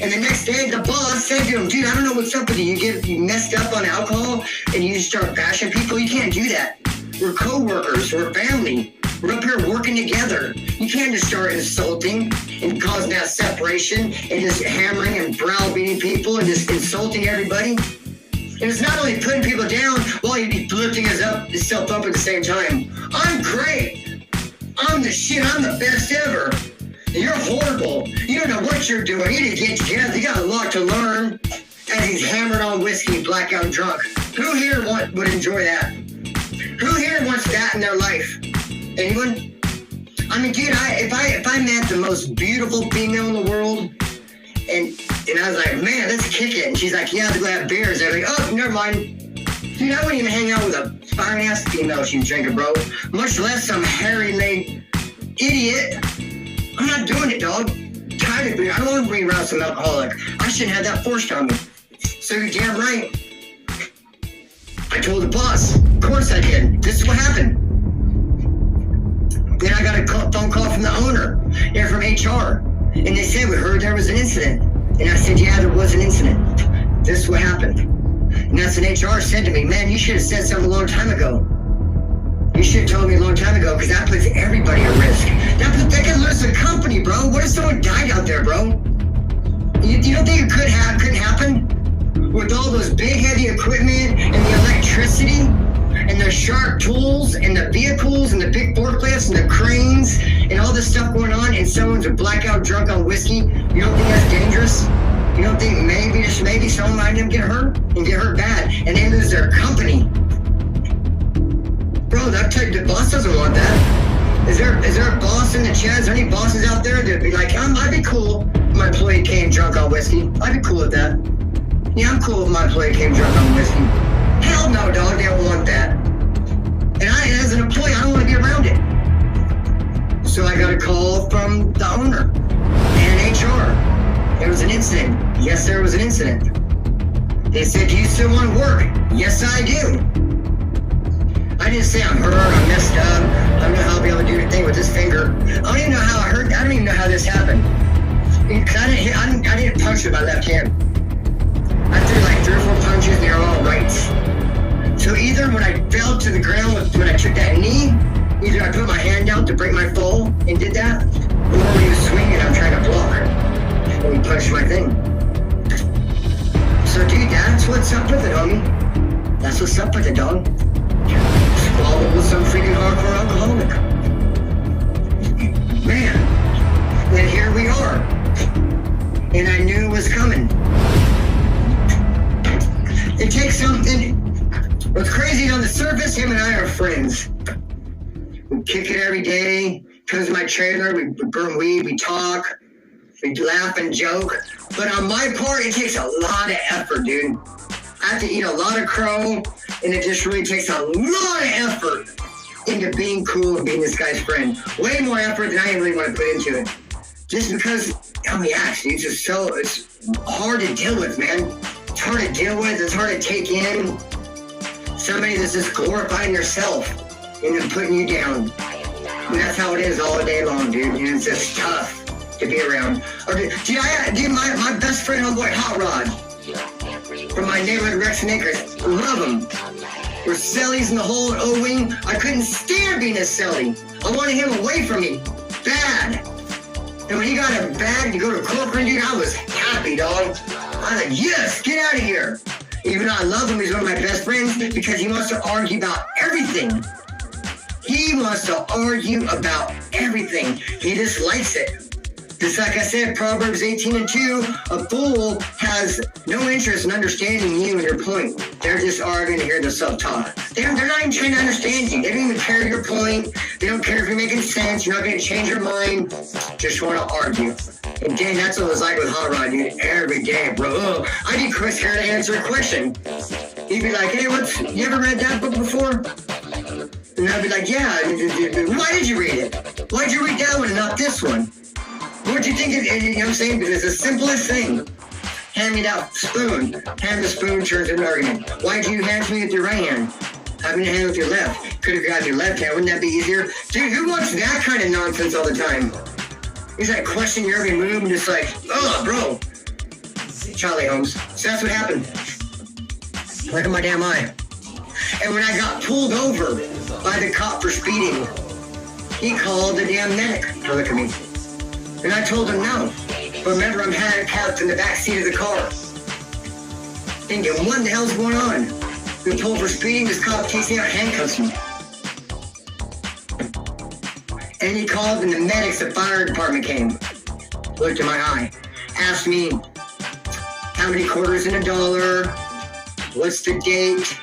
And the next day, the boss said to him, dude, I don't know what's up with you. You messed up on alcohol and you start bashing people. You can't do that. We're co-workers. We're family. We're up here working together. You can't just start insulting and causing that separation and just hammering and browbeating people and just insulting everybody. And it's not only putting people down while you're lifting yourself up at the same time. I'm great. I'm the shit. I'm the best ever. You're horrible. You don't know what you're doing. You need to get together. You got a lot to learn. As he's hammered on whiskey, blackout drunk. Who here would enjoy that? Who here wants that in their life? Anyone? I mean, dude, if I met the most beautiful female in the world, and I was like, man, let's kick it. And she's like, yeah, let's go have beers. I'm like, oh, never mind. Dude, I wouldn't even hang out with a fine-ass female she's drinking, bro. Much less some hairy-legged idiot. I'm not doing it, dog. Tired of beer. I don't want to bring around some alcoholic. I shouldn't have that forced on me. So you're damn right. I told the boss. Of course I did. This is what happened. Then I got a phone call from the owner. They're from HR. And they said, we heard there was an incident. And I said, yeah, there was an incident. This is what happened. And that's when HR said to me, man, you should have said something a long time ago. You should have told me a long time ago, because that puts everybody at risk. That could lose the company, bro. What if someone died out there, bro? You don't think it couldn't happen? With all those big, heavy equipment and the electricity and the sharp tools and the vehicles and the big forklifts and the cranes and all this stuff going on, and someone's a blackout drunk on whiskey, you don't think that's dangerous? You don't think maybe, just maybe, someone might get hurt and get hurt bad and they lose their company? Bro, the boss doesn't want that. Is there a boss in the chat? Is there any bosses out there that'd be like, I'd be cool if my employee came drunk on whiskey. I'd be cool with that. Yeah, I'm cool if my employee came drunk on whiskey. Hell no, dog, they don't want that. And as an employee, I don't want to be around it. So I got a call from the owner and HR. There was an incident. Yes, there was an incident. They said, do you still want to work? Yes, I do. I didn't say I'm hurt, I'm messed up. I don't know how I'll be able to do anything with this finger. I don't even know how I hurt. I don't even know how this happened. Because I didn't punch with my left hand. I threw like 3 or 4 punches and they were all rights. So either when I fell to the ground, when I took that knee, either I put my hand out to break my fall and did that, or when he was swinging, I'm trying to block and he punched my thing. So dude, that's what's up with it, homie. That's what's up with it, dog. Swallowed with some freaking hardcore alcoholic. Man, and here we are. And I knew it was coming. It takes something. What's crazy on the surface, him and I are friends. We kick it every day. Comes to my trailer, we burn weed, we talk, we laugh and joke. But on my part, it takes a lot of effort, dude. I have to eat a lot of crow, and it just really takes a lot of effort into being cool and being this guy's friend. Way more effort than I really want to put into it. Just because how he acts, dude, it's hard to deal with, man. It's hard to deal with, it's hard to take in. Somebody that's just glorifying yourself and then putting you down. And that's how it is all day long, dude. And it's just tough to be around. Or dude, my best friend, homeboy, Hot Rod, from my neighborhood, Rex and Acres, love him. We're cellies in the whole O-wing. I couldn't stand being a celly. I wanted him away from me. Bad. And when he got a bag to go to corporate, dude, I was happy, dog. I was like, yes, get out of here. Even though I love him, he's one of my best friends because he wants to argue about everything. He wants to argue about everything. He just likes it. Just like I said, Proverbs 18:2, a fool has no interest in understanding you and your point. They're just arguing to hear the self-talk. They're not even trying to understand you. They don't even care your point. They don't care if you're making sense. You're not going to change your mind. Just want to argue. And dang, that's what it was like with Hot Rod, dude. Every day, bro. I need Chris here to answer a question. He'd be like, hey, you ever read that book before? And I'd be like, yeah. Why did you read it? Why'd you read that one and not this one? What'd you think? You know what I'm saying? Because it's the simplest thing. Hand me that spoon. Hand the spoon turns into an argument. Why'd you hand me with your right hand? Having a hand with your left. Could have grabbed your left hand. Wouldn't that be easier? Dude, who wants that kind of nonsense all the time? He's like questioning your every move and just like, oh, bro. Charlie Holmes. So that's what happened. Look at my damn eye. And when I got pulled over by the cop for speeding, he called the damn medic to look at me. And I told him no. But remember, I'm handcuffed in the back seat of the car. Thinking, what the hell's going on? We pulled for speeding, this cop takes me out, handcuffs me. And he called, and the medics, the fire department came. Looked in my eye. Asked me, how many quarters in a dollar? What's the date?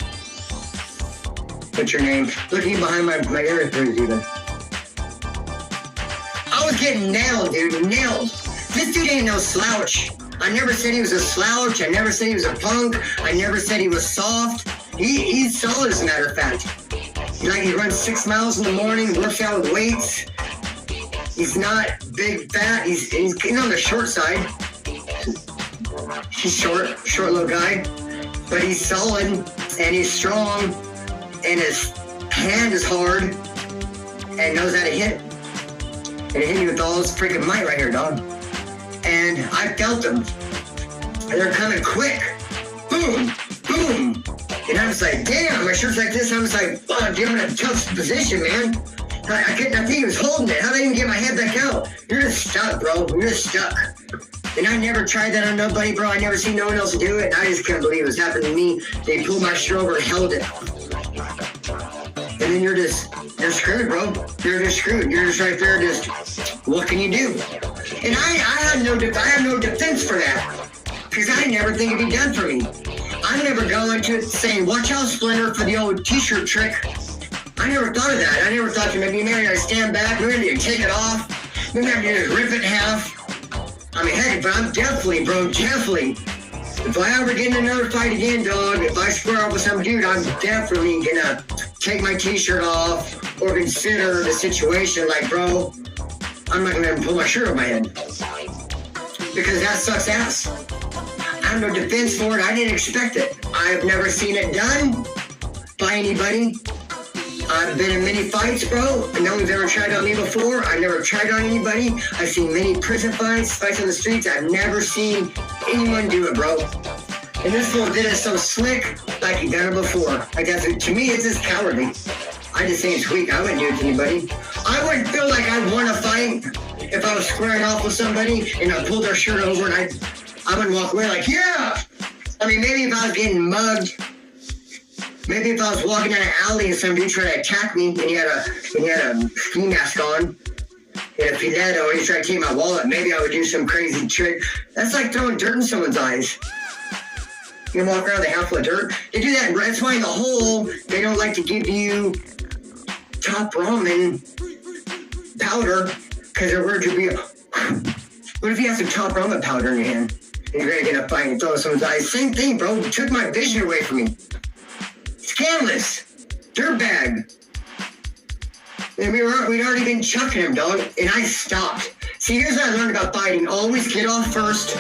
What's your name? Looking behind my ear even. I was getting nailed, dude. Nailed. This dude ain't no slouch. I never said he was a slouch. I never said he was a punk. I never said he was soft. He's solid, as a matter of fact. Like, he runs 6 miles in the morning, works out with weights. He's not big, fat. He's on the short side. He's short little guy. But he's solid, and he's strong, and his hand is hard, and knows how to hit. And it hit me with all his freaking might right here, dog. And I felt them. And they're coming quick. Boom, boom. And I was like, damn, my shirt's like this. I was like, fuck, dude, I'm in a tough position, man. I think he was holding it. How did I even get my head back out? You're just stuck, bro. You're just stuck. And I never tried that on nobody, bro. I never seen no one else do it. And I just couldn't believe it was happening to me. They pulled my shirt over and held it. And then you're screwed, bro. You're just screwed. You're just right there, just, what can you do? And I have no defense for that. Because I never think it'd be done for me. I never go into it saying, watch out, Splinter, for the old t-shirt trick. I never thought of that. I never thought maybe I stand back, maybe you take it off, maybe I just rip it in half. I mean, heck, but I'm definitely. If I ever get in another fight again, dog, if I square up with some dude, I'm definitely gonna take my t-shirt off or consider the situation like, bro, I'm not gonna pull my shirt over my head. Because that sucks ass. I have no defense for it. I didn't expect it. I've never seen it done by anybody. I've been in many fights, bro. No one's ever tried on me before. I've never tried on anybody. I've seen many prison fights on the streets. I've never seen anyone do it, bro. And this fool did it so slick, like he done it before. Like that's, to me, it's just cowardly. I just think it's weak. I wouldn't do it to anybody. I wouldn't feel like I'd won a fight if I was squaring off with somebody and I pulled their shirt over and I wouldn't walk away like, yeah. I mean, maybe if I was getting mugged. Maybe if I was walking down an alley and some dude tried to attack me and he had a ski mask on and a Piletto and he tried to take my wallet, maybe I would do some crazy trick. That's like throwing dirt in someone's eyes. You walk around with a handful of dirt. They do that. That's why in the hole, they don't like to give you top ramen powder because they're worried you'll be... What if you have some top ramen powder in your hand and you're going to get in a fight and throw in someone's eyes? Same thing, bro. You took my vision away from me. Scandalous. Dirtbag. And we'd already been chucking him, dog, and I stopped. See, here's what I learned about fighting. Always get off first.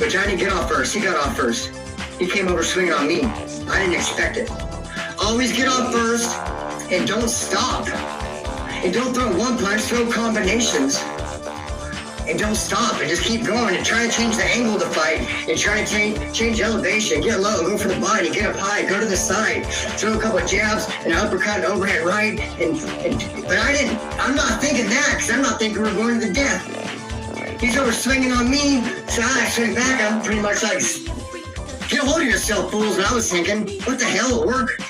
Which I didn't get off first. He got off first. He came over swinging on me. I didn't expect it. Always get off first, and don't stop. And don't throw one punch, throw combinations. And don't stop, and just keep going, and try to change the angle of the fight, and try to change elevation, get low, go for the body, get up high, go to the side, throw a couple of jabs, an uppercut, an overhead right, but I'm not thinking that, because I'm not thinking we're going to the death. He's over swinging on me, so I swing back, I'm pretty much like, get a hold of yourself, fools, and I was thinking, what the hell, it'll work.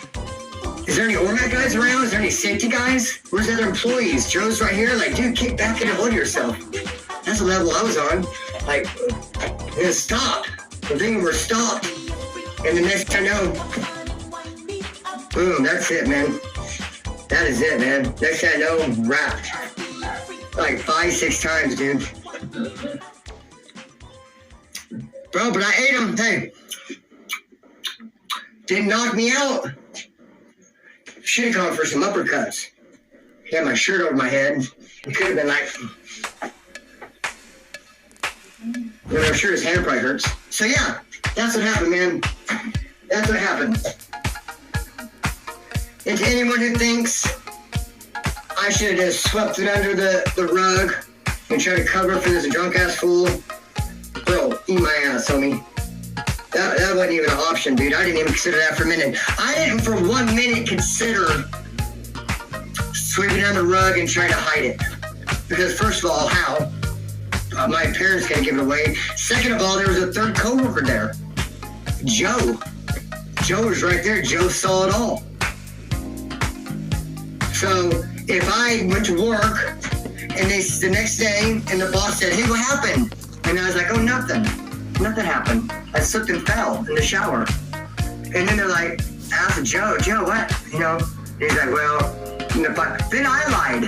Is there any ORMAT guys around? Is there any safety guys? Where's the other employees? Joe's right here, like, dude, kick back, get a hold of yourself. That's the level I was on. Like, it stopped. The thing we're stopped. And the next thing I know, boom, that's it, man. That is it, man. Next thing I know, wrapped. Like 5-6 times, dude. Bro, but I ate him. Hey, didn't knock me out. Should have gone for some uppercuts. He had my shirt over my head. It could have been like... I'm sure his hand probably hurts. So yeah, that's what happened, man. That's what happened. And to anyone who thinks I should have just swept it under the rug and tried to cover for this drunk ass fool, bro, eat my ass, homie. That wasn't even an option, dude. I didn't even consider that for a minute. I didn't for 1 minute consider sweeping under the rug and trying to hide it. Because first of all, how? My parents can't give it away. Second of all, there was a third coworker there. Joe. Joe was right there. Joe saw it all. So if I went to work and the next day and the boss said, hey, what happened? And I was like, oh, nothing. Nothing happened. I slipped and fell in the shower. And then they're like, asked Joe, what? You know, he's like, well, then I lied.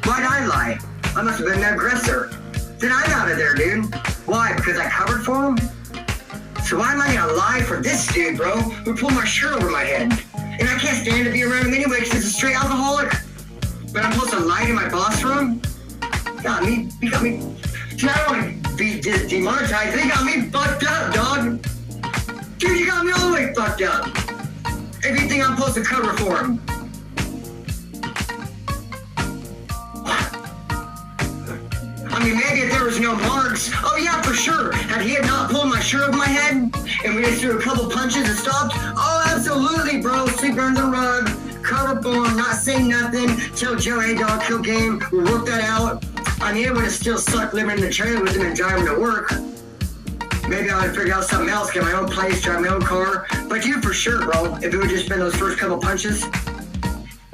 Why'd I lie? I must have been the aggressor. Then I'm out of there, dude. Why? Because I covered for him? So why am I gonna lie for this dude, bro, who pulled my shirt over my head? And I can't stand to be around him anyway because he's a straight alcoholic. But I'm supposed to lie to my boss for him? You got me. See, I don't want to be demonetized. They got me fucked up, dog. Dude, you got me all the way fucked up. Everything I'm supposed to cover for him. I mean, maybe if there was no marks, oh yeah, for sure. Had he not pulled my shirt over my head, and we just threw a couple punches and stopped, oh, absolutely, bro. Sleep under the rug, cover for him, not say nothing, tell Joe, hey, dog, kill game, we'll work that out. I mean, it would have still sucked living in the trailer with him and driving to work. Maybe I would figure out something else, get my own place, drive my own car. But you, for sure, bro, if it would just been those first couple punches,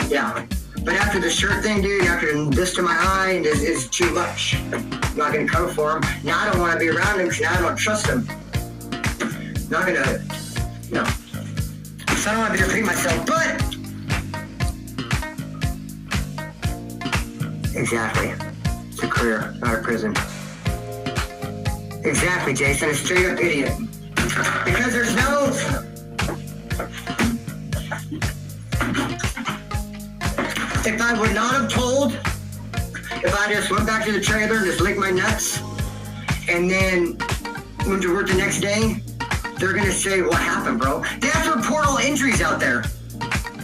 yeah. But after the shirt thing, dude, after this to my eye, is too much. I'm not gonna cover for him. Now I don't want to be around him because now I don't trust him. Not gonna, no. So I don't want to repeat myself, but exactly, it's a career, not a prison. Exactly, Jason, a straight up idiot. Because there's no. If I would not have told, if I just went back to the trailer and just licked my nuts, and then went to work the next day, they're gonna say, what happened, bro? They have to report all injuries out there.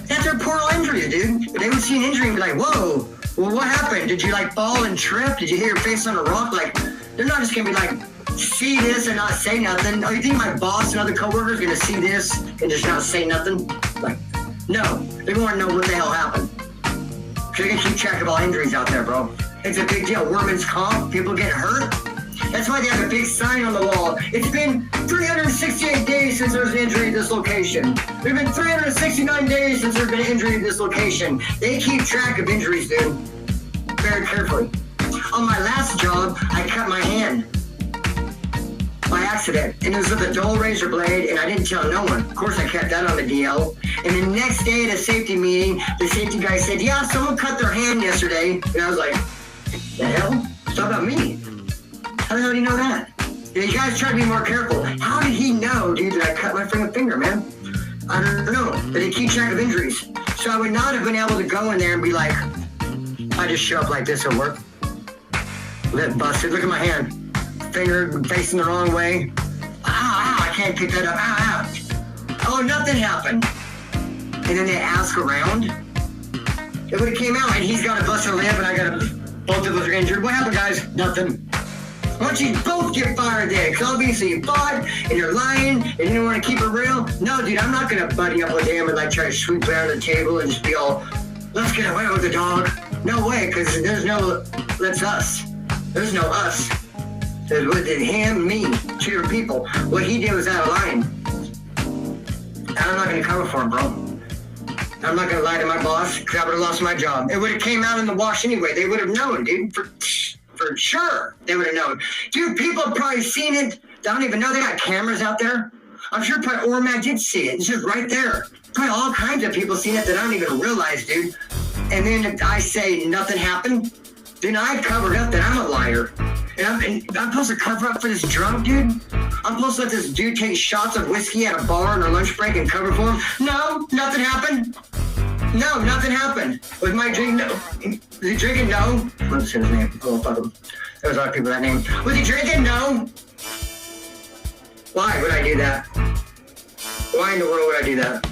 They have to report all injuries, dude. If they would see an injury and be like, whoa, well, what happened? Did you like fall and trip? Did you hit your face on a rock? Like, they're not just gonna be like, see this and not say nothing. Oh, you think my boss and other coworkers are gonna see this and just not say nothing? Like, no, they wanna know what the hell happened. They can keep track of all injuries out there, bro. It's a big deal. Workman's comp, people get hurt. That's why they have a big sign on the wall. It's been 368 days since there was an injury at this location. There have been 369 days since there's been an injury at this location. They keep track of injuries, dude. Very carefully. On my last job, I cut my hand by accident, and it was with a dull razor blade, and I didn't tell no one. Of course, I kept that on the DL. And the next day at a safety meeting, the safety guy said, yeah, someone cut their hand yesterday. And I was like, the hell? It's not about me. How the hell do you know that? And you guys try to be more careful. How did he know, dude, that I cut my finger, man? I don't know. But they keep track of injuries. So I would not have been able to go in there and be like, I just show up like this at work. Lip busted. Look at my hand. Finger facing the wrong way. Ow, I can't pick that up. Ow. Oh, nothing happened. And then they ask around. It would have came out and he's got a busted lip and I got both of us are injured. What happened, guys? Nothing. Why don't you both get fired then? Because obviously you fought and you're lying and you don't want to keep it real. No, dude, I'm not going to buddy up with him and like try to sweep around the table and just be all, let's get away with the dog. No way, because there's no, that's us. There's no us. There's with him, me, two other people. What he did was out of line. And I'm not going to cover for him, bro. I'm not going to lie to my boss because I would have lost my job. It would have came out in the wash anyway. They would have known, dude. For sure, they would have known. Dude, people have probably seen it. They don't even know they got cameras out there. I'm sure probably Ormac did see it. It's just right there. Probably all kinds of people seen it that I don't even realize, dude. And then if I say nothing happened, then I covered up that I'm a liar. And I'm supposed to cover up for this drunk dude? I'm supposed to let this dude take shots of whiskey at a bar on our lunch break and cover for him? No, nothing happened. No, nothing happened. Was my drink no? Was he drinking? No. What's his name? Oh, fuck him. There was a lot of people that name. Was he drinking? No. Why would I do that? Why in the world would I do that?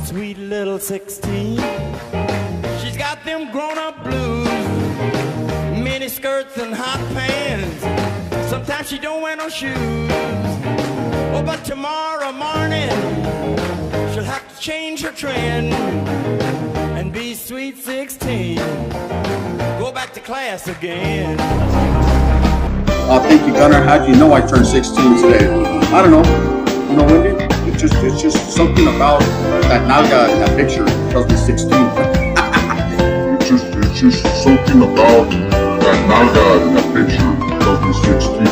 Sweet little 16. She's got them grown-up blues, mini skirts and hot pants. Sometimes she don't wear no shoes. Oh, but tomorrow morning she'll have to change her trend and be sweet 16. Go back to class again. Thank you, Gunnar. How do you know I turned 16 today? I don't know. You know, Wendy? It's just something about that Naga, that picture tells me 16. just something about that nalga in that picture tells me 16.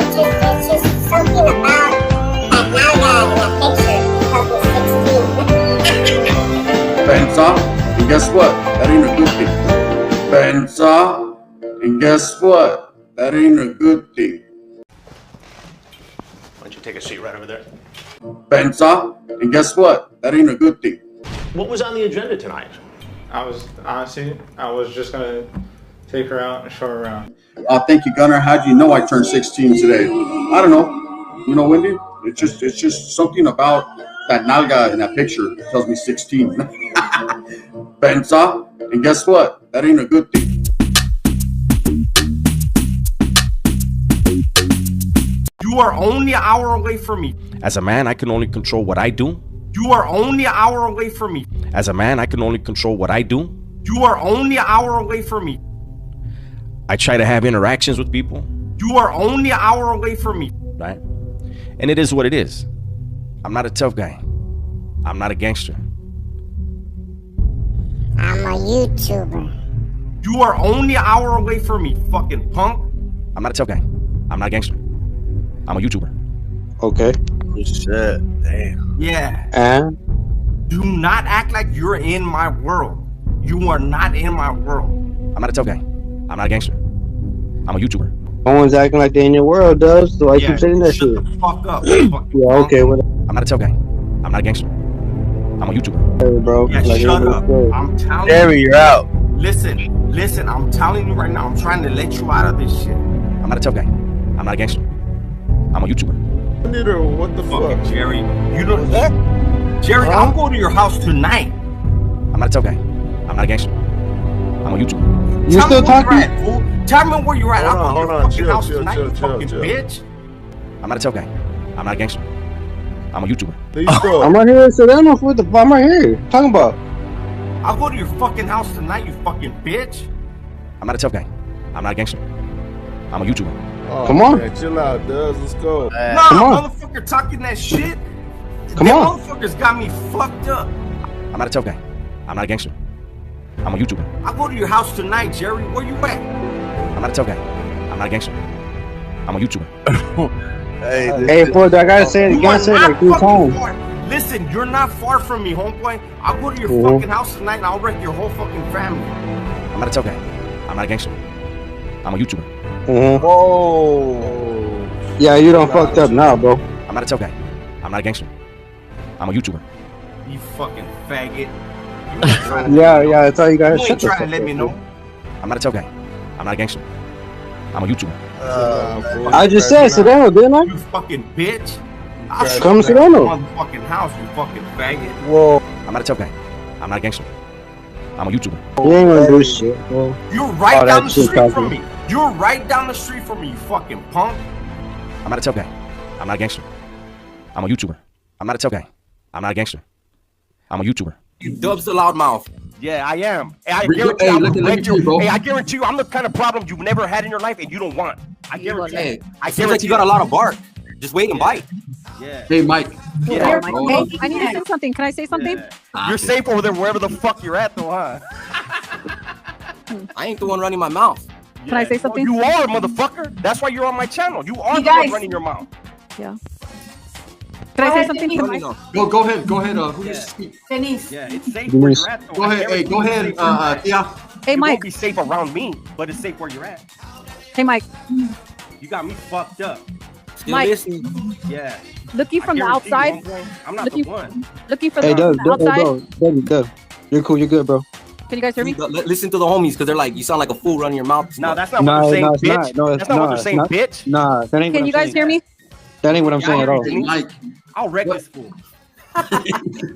It's just something about that nalga in that picture tells me 16. Benza, and guess what? That ain't a good thing. Benza, and guess what? That ain't a good thing. Why don't you take a seat right over there? Benza, and guess what? That ain't a good thing. What was on the agenda tonight? I was just gonna take her out and show her around. Thank you, Gunner. How'd you know I turned 16 today? I don't know. You know, Wendy? It's just something about that nalga in that picture tells me 16. Benza, and guess what? That ain't a good thing. You are only an hour away from me. As a man, I can only control what I do. You are only an hour away from me. As a man, I can only control what I do. You are only an hour away from me. I try to have interactions with people. You are only an hour away from me. Right? And it is what it is. I'm not a tough guy. I'm not a gangster. I'm a YouTuber. You are only an hour away from me, fucking punk. I'm not a tough guy. I'm not a gangster. I'm a YouTuber. Okay. Shit. Damn. Yeah. And? Do not act like you're in my world. You are not in my world. I'm not a tough guy. I'm not a gangster. I'm a YouTuber. No one's acting like they in your world, does, so I keep saying that shit. Shut the fuck up. Yeah, okay, whatever. I'm not a tough guy. I'm not a gangster. I'm a YouTuber. Hey, bro. Yeah, like, shut up. I'm telling Jerry, you. you're out. Listen, I'm telling you right now, I'm trying to let you out of this shit. I'm not a tough guy. I'm not a gangster. I'm a YouTuber. What the fuck? Jerry, you don't that? Jerry, I'll go to your house tonight. I'm not a tough guy. I'm not a gangster. I'm a YouTuber. You still talking? Tell me where you're at. I'll go to your fucking Chill, house chill, tonight, chill, you chill, fucking chill. bitch. I'm not a tough guy. I'm not a gangster. I'm a YouTuber. I'm right here in Sedano. What the fuck? I'm right here. Talking about? I'll go to your fucking house tonight, you fucking bitch. I'm not a tough guy. I'm not a gangster. I'm a YouTuber. Oh, come on. Man, chill out, Duz. Let's go. Nah, come on. motherfucker talking that shit. Come Them on. motherfuckers got me fucked up. I'm not a tough guy. I'm not a gangster. I'm a YouTuber. I'll go to your house tonight, Jerry. Where you at? I'm not a tough guy. I'm not a gangster. I'm a YouTuber. Hey, boy, I gotta say it. You gotta say it like 3 times. Listen, you're not far from me, homeboy. I'll go to your fucking house tonight and I'll wreck your whole fucking family. I'm not a tough guy. I'm not a gangster. I'm a YouTuber. Whoa. Yeah, you done fucked up now, bro. I'm not a tough guy. I'm not a gangster. I'm a YouTuber. You fucking faggot. Yeah, that's all you gotta You shut ain't the trying to fuck let up, me bro. know. I'm not a tough guy. I'm not a gangster. I'm a YouTuber. I just said Sedano, didn't I? You fucking bitch. I'll Come show you at Sedano. your motherfucking house, you fucking faggot. Whoa. I'm not a tough guy. I'm not a gangster. I'm a YouTuber. You ain't gonna do shit, bro. You're right All down that the shit street from talking. me. You're right down the street from me, you fucking punk. I'm not a tough guy. I'm not a gangster. I'm a YouTuber. I'm not a tough guy. I'm not a gangster. I'm a YouTuber. Dub's the loudmouth. Yeah, I am. And I Rico, guarantee hey, I'm let me wreck tell you, bro. Hey, I guarantee you, I'm the kind of problem you've never had in your life and you don't want. I guarantee. Hey, I seems like you got a lot of bark. Just wait and bite. Yeah. Hey, Mike. Yeah. bro. Hey, I need to say something. Can I say something? You're safe over there wherever the fuck you're at, though, huh? I ain't the one running my mouth. Can I say something? You are, motherfucker. That's why you're on my channel. You are You the one guys- running your mouth. Yeah. Can I say something? Can I- Go ahead. Who needs to speak? Denise. Yeah, it's safe where you're at, though. Go ahead. Hey, go ahead, Tia. Hey, You Mike. won't be safe around me, but it's safe where you're at. Hey, Mike. You got me fucked up. Mike. Yeah. Looking from the guarantee you, outside. homeboy, I'm not looking, the one. Looking from Hey, the Dub, outside. Dub. You're cool. You're good, bro. Can you guys hear me? Listen to the homies because they're like, you sound like a fool running your mouth. No, that's not what they're saying, it's bitch. not. No, it's That's not what they're saying, bitch. Nah, that ain't what Can I'm you guys saying. hear me? That ain't what I'm saying at all. Mike. I'll wreck this fool.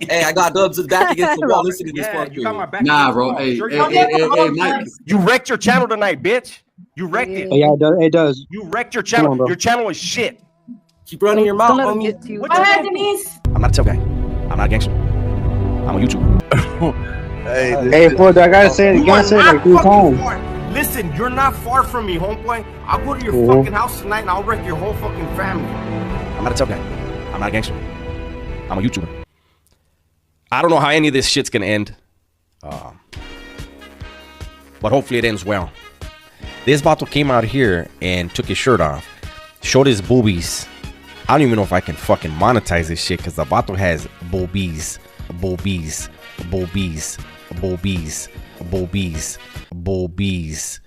Hey, I got Dubs' back against the wall. Listen to this fuck you got my back. Nah, bro. Hey, Mike. You wrecked your channel tonight, bitch. You wrecked it. Hey, yeah, it does. You wrecked your Come channel. on, bro. Your channel is shit. Keep running your mouth, Don't let him homie. get to you. What Go you ahead, think? Denise. I'm not a tough guy. I'm not a gangster. I'm a YouTuber. Hey, boy, I gotta say it. You gotta say it like 3 times. Listen, you're not far from me, homeboy. I'll go to your fucking house tonight and I'll wreck your whole fucking family. I'm not a tough guy. I'm not a gangster. I'm a YouTuber. I don't know how any of this shit's gonna end. But hopefully it ends well. This vato came out here and took his shirt off, showed his boobies. I don't even know if I can fucking monetize this shit because the vato has boobies, boobies, boobies, boobies, boobies, boobies.